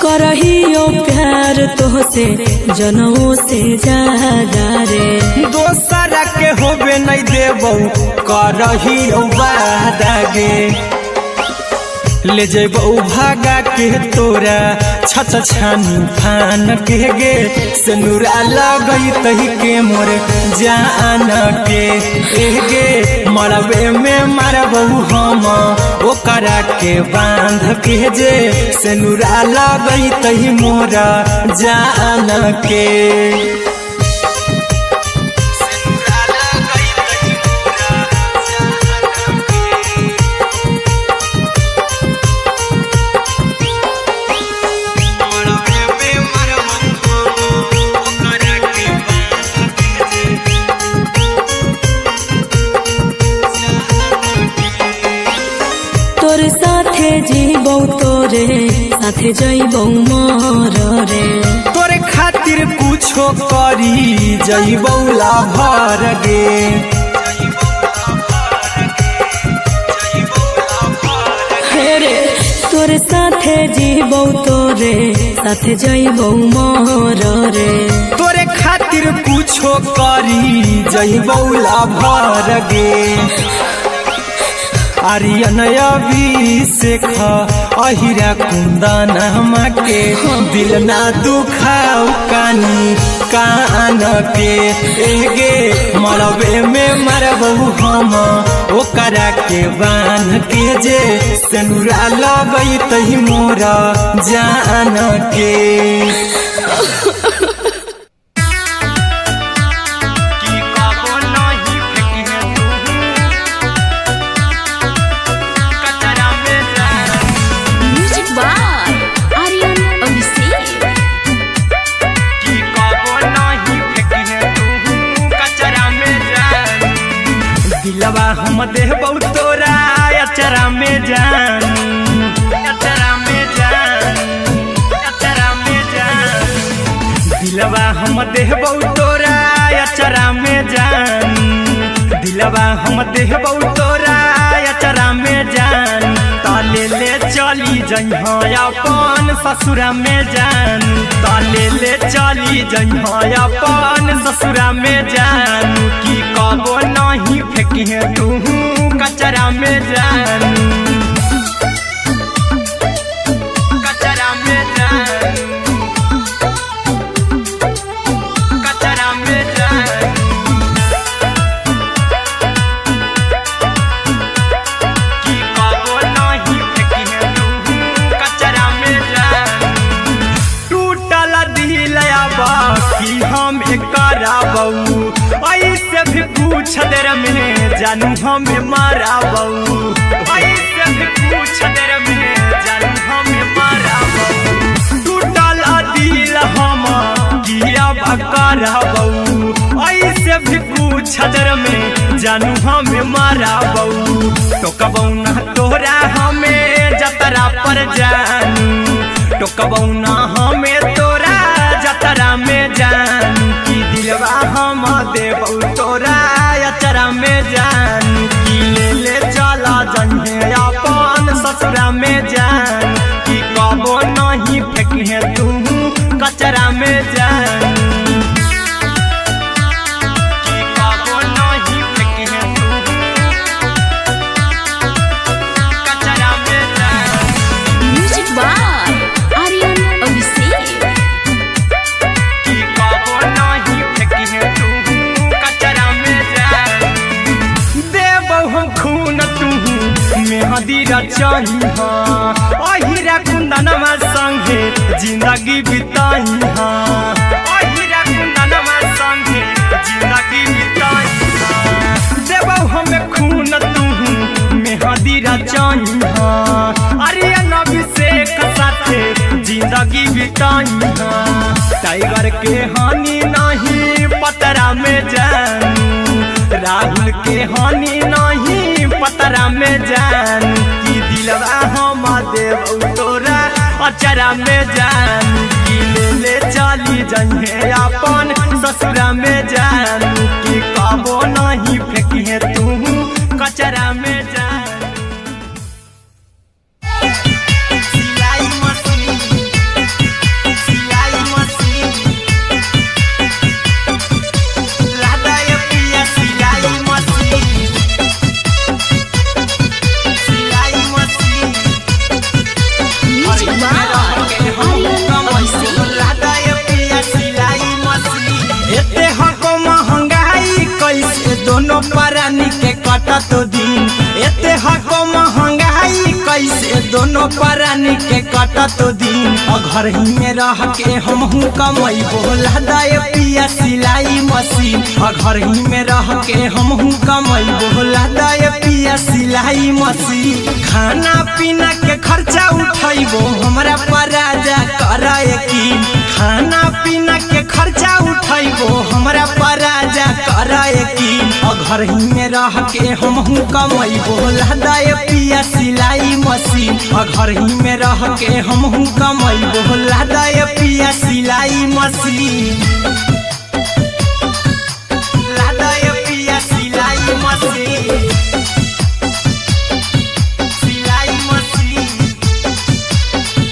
करहियो प्यार तोहसे जनमों से ज्यादा रे दोसरा के होबे नहीं देबौ करही वादा गे ले जइबौ भागा के तोरा छछ छानी फान के गे सेनुरा लगई तही के मोर जान के गे मरबे में मरबौ हम ओकरा के बांध के जे सेनुरा लगई तही मोरा जान के तोरे साथे जीबौ तोरे साथे जइबौ मर रे तोरे खातिर कुछो करी जइबौ लाभर गे रे तोरे साथे जीबौ तोरे साथे जइबौ मर रे तोरे खातिर कुछो करी जइबौ लाभर गे आर्यन अभिषेक अहिरा कुंदन के दिल ना दुखाऊ कानी कान के एगे मरबे में मरबौ हम ओकरा के बांध के जे सेनुरा लगई तही मोरा जान के दिलवा हम देबौ तोरा अचरा में जान अचरा में जान अचरा में जान दिलवा हम देबौ तोरा अचरा में जान दिलवा हम देबौ तोरा अचरा में जान ताले ले चली जइहा अपन ससुरा में जान ताले ले चली जइहा अपन ससुरा में जान की कबो नहीं फेंकी है तू कचरा में जान ऐसे भी पूछ देर में जानू हमें मारा बहू ऐसे भी पूछ देर में जानू हमें मारा बहू टूटल दिल हम किया बकरा बहू ऐसे भी पूछ देर में जानू हमें मारा बहू टोकबौ ना तोरा हमें जतरा पर जानू टोकबौ ना हमें तोरा जतरा में जानू की दिलवा हम देबौ तोरा अचरा में जानू की ले चला जन्हे अपन ससुरा में जानू की कबो नहीं फेंके तू कचरा में जानू की कबो नहीं फेंके तू कचरा में जानू म्यूजिक बाय आर्यन अभिषेक। की कबो नहीं फेंके तू कचरा में जानू देबौ हम खून तू मेहंदी रचाही अहिरा कुंदनमा संगे जिंदगी बिताई अहिरा कुंदनमा संगे जिंदगी बिताई देबौ हमें खून तू मेहंदी रचाही अरे अभिषेक साथे जिंदगी बिताई टाइगर के हानि नहीं पतरा में जानू राहुल के हानि नहीं पतरा में जानू की दिलवा हम देबौ तोरा अचरा में जानू की ले चली जन्हे अपन ससुरा में जानू की कबो नहीं फेंकिए तू कचरा में जानू सिलाई मशीन सिलाई मशीन लादा ये पिया सिलाई मशीन सिलाई machine music by Aryan Abhishek. लादा ये पिया सिलाई मशीन एते हको महंगाई कैसे दोनों परानी के कटत दिन एते हको महंगाई कैसे दोनों परानी के कटत दिन घर ही में रह के हमहू कमैबो लादा ये पिया सिलाई मशीन घर ही में रह के हमहू कमैबो लादा ये पिया सिलाई मशीन खाना पीना के खर्चा उठैबो हमरा पराजा करे यकीन खाना पीना के खर्चा उठैबो हमरा पराजा करे यकीन घर ही में रह के हमहू कमैबो लादा ये पिया सिलाई मशीन घर ही में रह के हमहू कमैबो लादा ये पिया सिलाई मशीन लादा ये पिया सिलाई मशीन सिलाई मशीन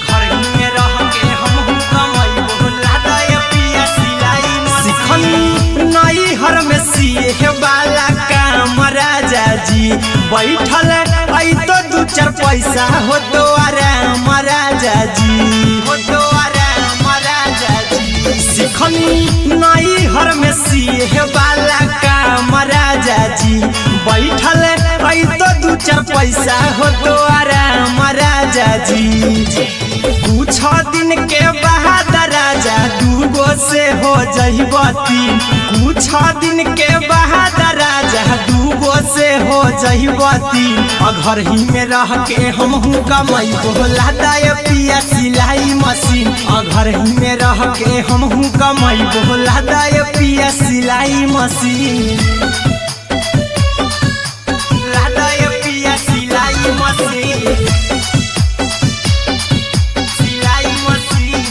घर ही में रह के हमहू कमैबो लादा ये पिया सिलाई मशीन नई हर में सिए वाला काम राजा जी बैठल आई तो दू चार पैसा हो तो आराम राजा जी हो तो आराम राजा जी सिखनी नई हर में सिए वाला काम राजा जी बैठल आई तो दू चार पैसा हो तो आराम राजा जी कुछ दिन के बाद राजा दूगो से हो जहिबती कुछ दिन के बाद राजा दूगो से हो जहिबती घर ही में रह के हमहू कमैबो लादा ये पिया सिलाई मशीन घर ही में रह के हमहू कमैबो लादा ये पिया सिलाई मशीन लादा ये पिया सिलाई मशीन सिलाई मशीन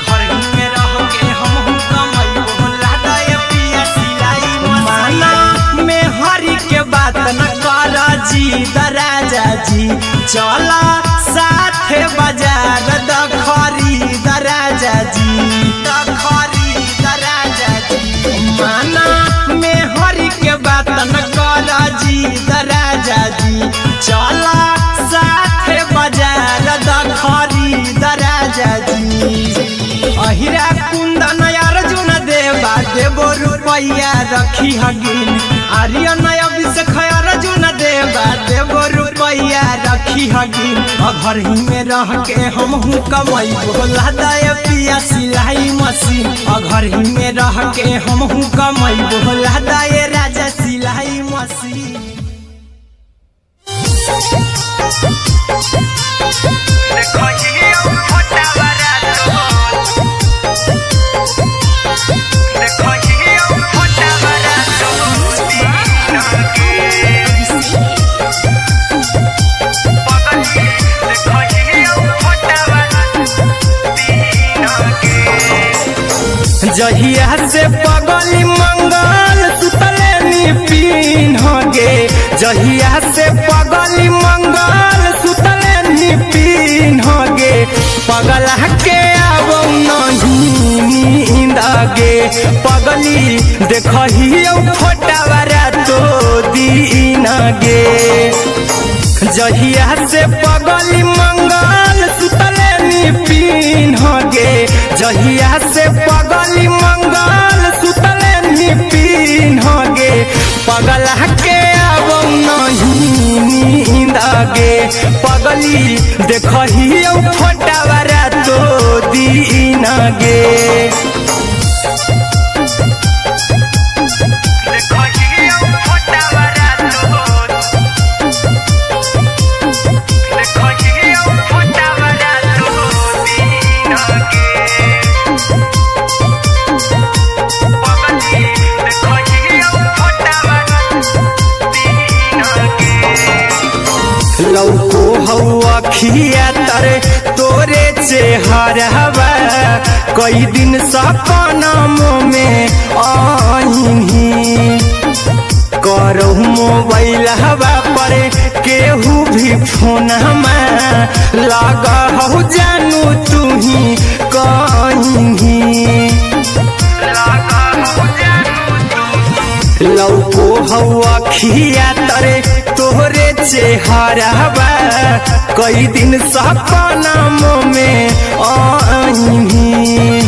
घर ही में रह के हमहू कमैबो लादा ये पिया सिलाई मशीन में हरी के बात न कर जी दराजा जी चला साथे बाजार दखरी दराजा जी दखरी दराजा जी माना में हरी के बात न कर जी दराजा जी चला साथे बाजार दखरी दराजा जी अहिरा कुंदन अर्जुन देवा देबो रुपैया रखी हगिन आर्यन अभिषेक अर्जुन देवा देबो रुपैया रखी रखी हगी घर ही में रह के हमहू कमाई बोला दाए पिया सिलाई मशीन घर ही में रह के हमहू कमाई बोला दाए राजा सिलाई मशीन जहिया से पगली मंगल सुतले निपिन गे जहिया से पगली मंगल सुतले निपिन गे पगला के आवो नहीं नींद गे पगली देखही फोटावारा तो दीन गे जहिया से पगली मंगल सुतले निपिन गे जहिया से पगली मंगल सुतले निपिन गे पगला के आवो नहीं नींद गे पगली देखही फोटावारा तो दीन गे लौको हवा खिया तरे तोरे चेहरवा कई दिन सपनम में आईनी करो मोबाइल हवा पर केहू भी फोन लगा हो जानू तू ही कहीं लौको हवा खिया तरे तोहरे चेहरवा कई दिन सपनम में आईनी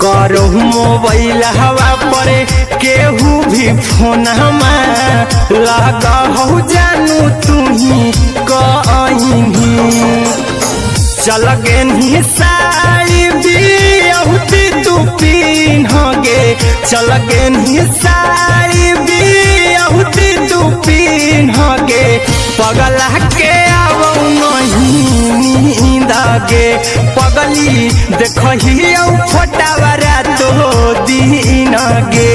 करो मोबाइल हवा पर केहू भी फोन लगा हो जानू तू ही कहीं चल गे साड़ी बियाहुती तू पीन गे चल गे साड़ी बियाहुती तू पीन गे पगला के आवो नहीं नींद गे पगली देखही फोटावारा तो दीन गे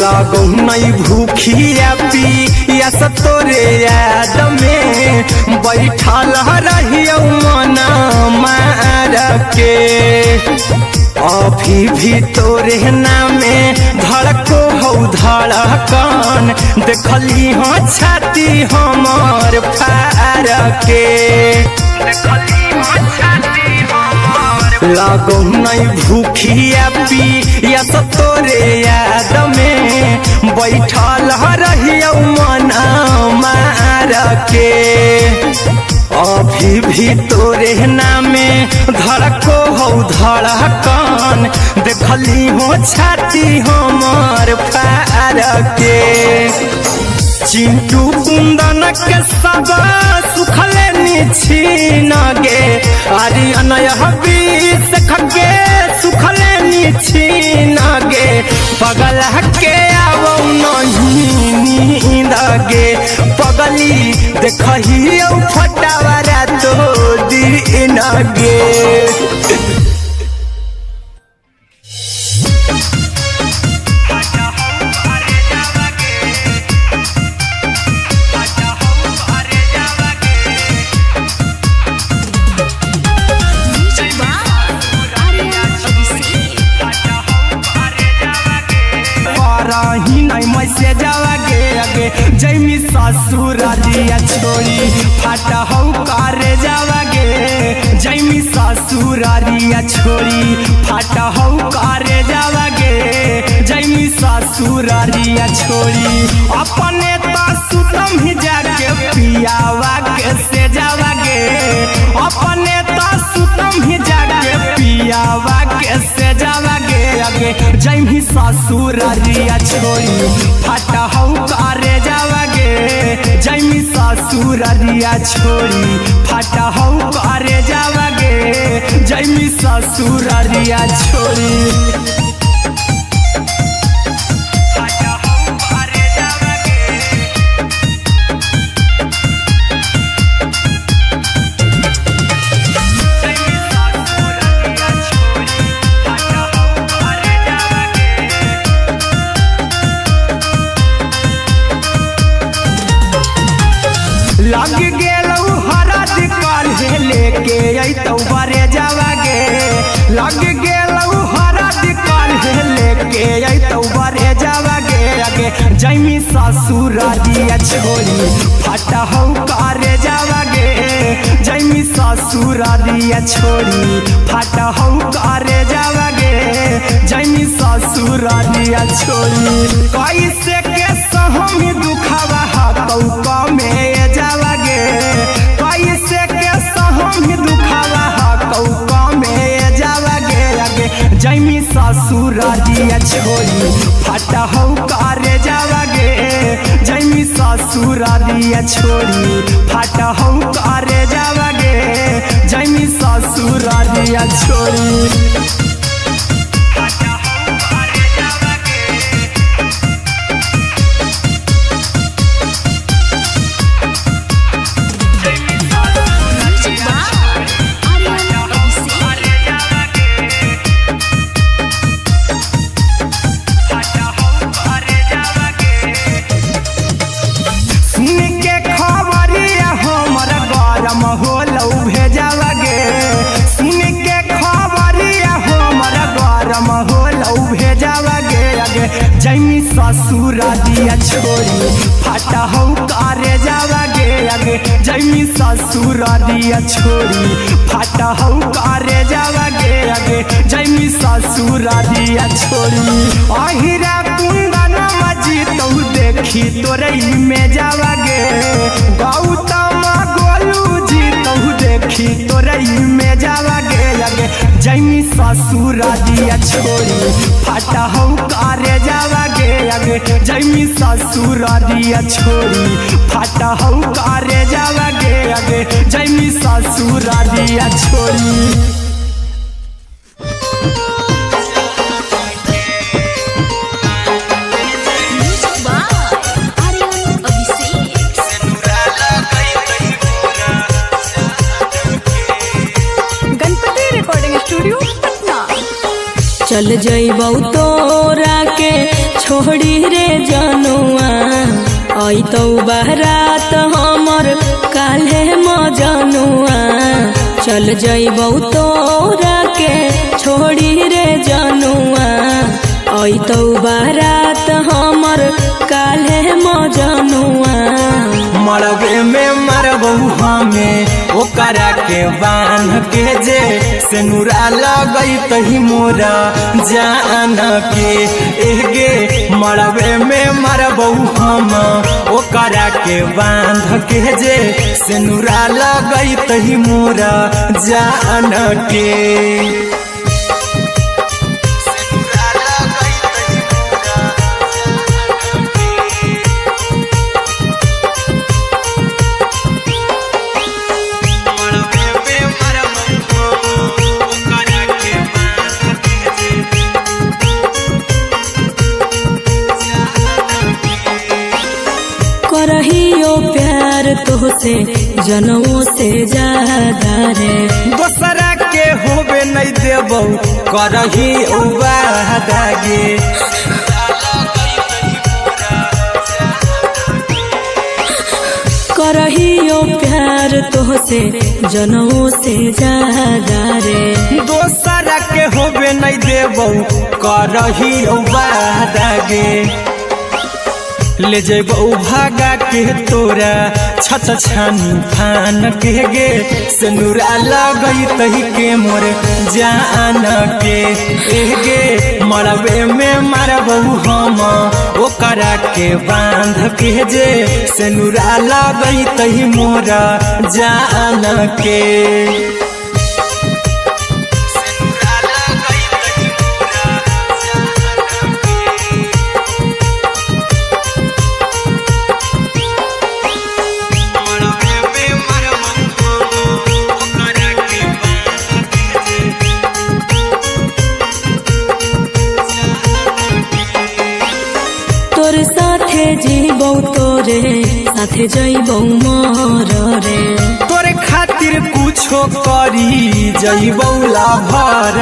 लागो नहीं भूखिया पिया तोरे याद में बैठल रहियो मन मार के अभी भी तोरे नामे धड़को हो धड़कन देखली हो छाती हमर फार के लागो नहीं भूखिया पिया तोरे याद में बैठल रहियो मन मार के अभी भी तोरे नामे धड़को हो धड़कन देखली हो छाती हमर फार के चिंटू कुंदन के सब सुखले निछीन गे आर्यन हबीस खगे सुखले निछीन गे पगला के आवो नहीं नींद गे पगली देखही फोटावारा तो दीन गे जैमी ससुरालिया छोड़ी फाटा हो करे जावा गे जैमी ससुर ससुरारिया छोड़ी फाटा हौ करे जावागे जैमी ससुरारिया छोड़ी अपने तो सुतम ही जाके पियावा के से जावागे अपने तो सुतम ही जाके पियावा के से जावागे आगे जैमी ससुरारिया छोड़ी फाटा हौ करे जावागे जैमी ससुरारिया छोड़ी फाटा हौ करे जावागे जैमी ससुरारिया छोड़ी लग गेलौ हरद काल्हे लेके अइतौ बरे जावागे लग गेलौ हरद काल्हे लेके अइतौ बरे जावागे आगे जैमी ससुरारिया छोड़ी फाटा हौ करे जावागे जैमी ससुरारिया छोड़ी फाटा हौ करे जावागे जैमी ससुरारिया छोड़ी कैसे के सहम दुखावा हतौ कमे जावागे कैसे के सहम दुखावा हतौ कमे जावागे आगे जैमी ससुरारिया छोड़ी फाटा हौ करे जावागे जैमी ससुरारिया छोड़ी फाटा हौ करे जावागे जैमी ससुरारिया छोड़ी जैमी ससुरारिया छोड़ी फाटा हौ करे जावागे आगे जैमी ससुरारिया छोड़ी फाटा हौ करे जावागे आगे जैमी ससुरारिया छोड़ी अहिरा कुंदन मजी तो देखी तोरई में जावागे गौतम गोलू जी तो देखी तोरई में जावागे आगे जैमी ससुरारिया छोड़ी फाटा हौ करे जावागे आगे जैमी ससुरारिया छोड़ी फाटा हौ करे जावागे आगे जैमी ससुरारिया छोड़ी चल जइबौ तोरा के छोड़ी रे जनुआ अइतौ बारात हमर काल्हे मजनुआ चल जइबौ तोरा के छोड़ी रे जनुआ अइतौ बारात हमर काल्हे मजनुआ मरबे में मरबौ हमें ओकरा के बांध के जे सेनुरा लगई तही मोरा जान के एगे मरबे में मरबौ हम ओकरा के बांध के जे सेनुरा लगई तही मोरा जान के करहियो प्यार तोहसे जनमों से ज्यादा रे दोसरा के होबे नहीं देबौ करही उबादागे करहियो प्यार तोहसे जनमों से ज्यादा रे दोसरा के होबे नहीं देबौ करही उबादागे ले जइबौ भागा के तोरा छत छानी फान के गे सिनुरा लगई तही के मोर जान के गे मरबे में मारबौ हम ओकरा के बांध के जे सिनुरा लगई तही मोरा जान के तोर साथे जीबौ तोरे साथे जइबौ मोर रे तोरे खातिर कुछो करी जइबौ ला भर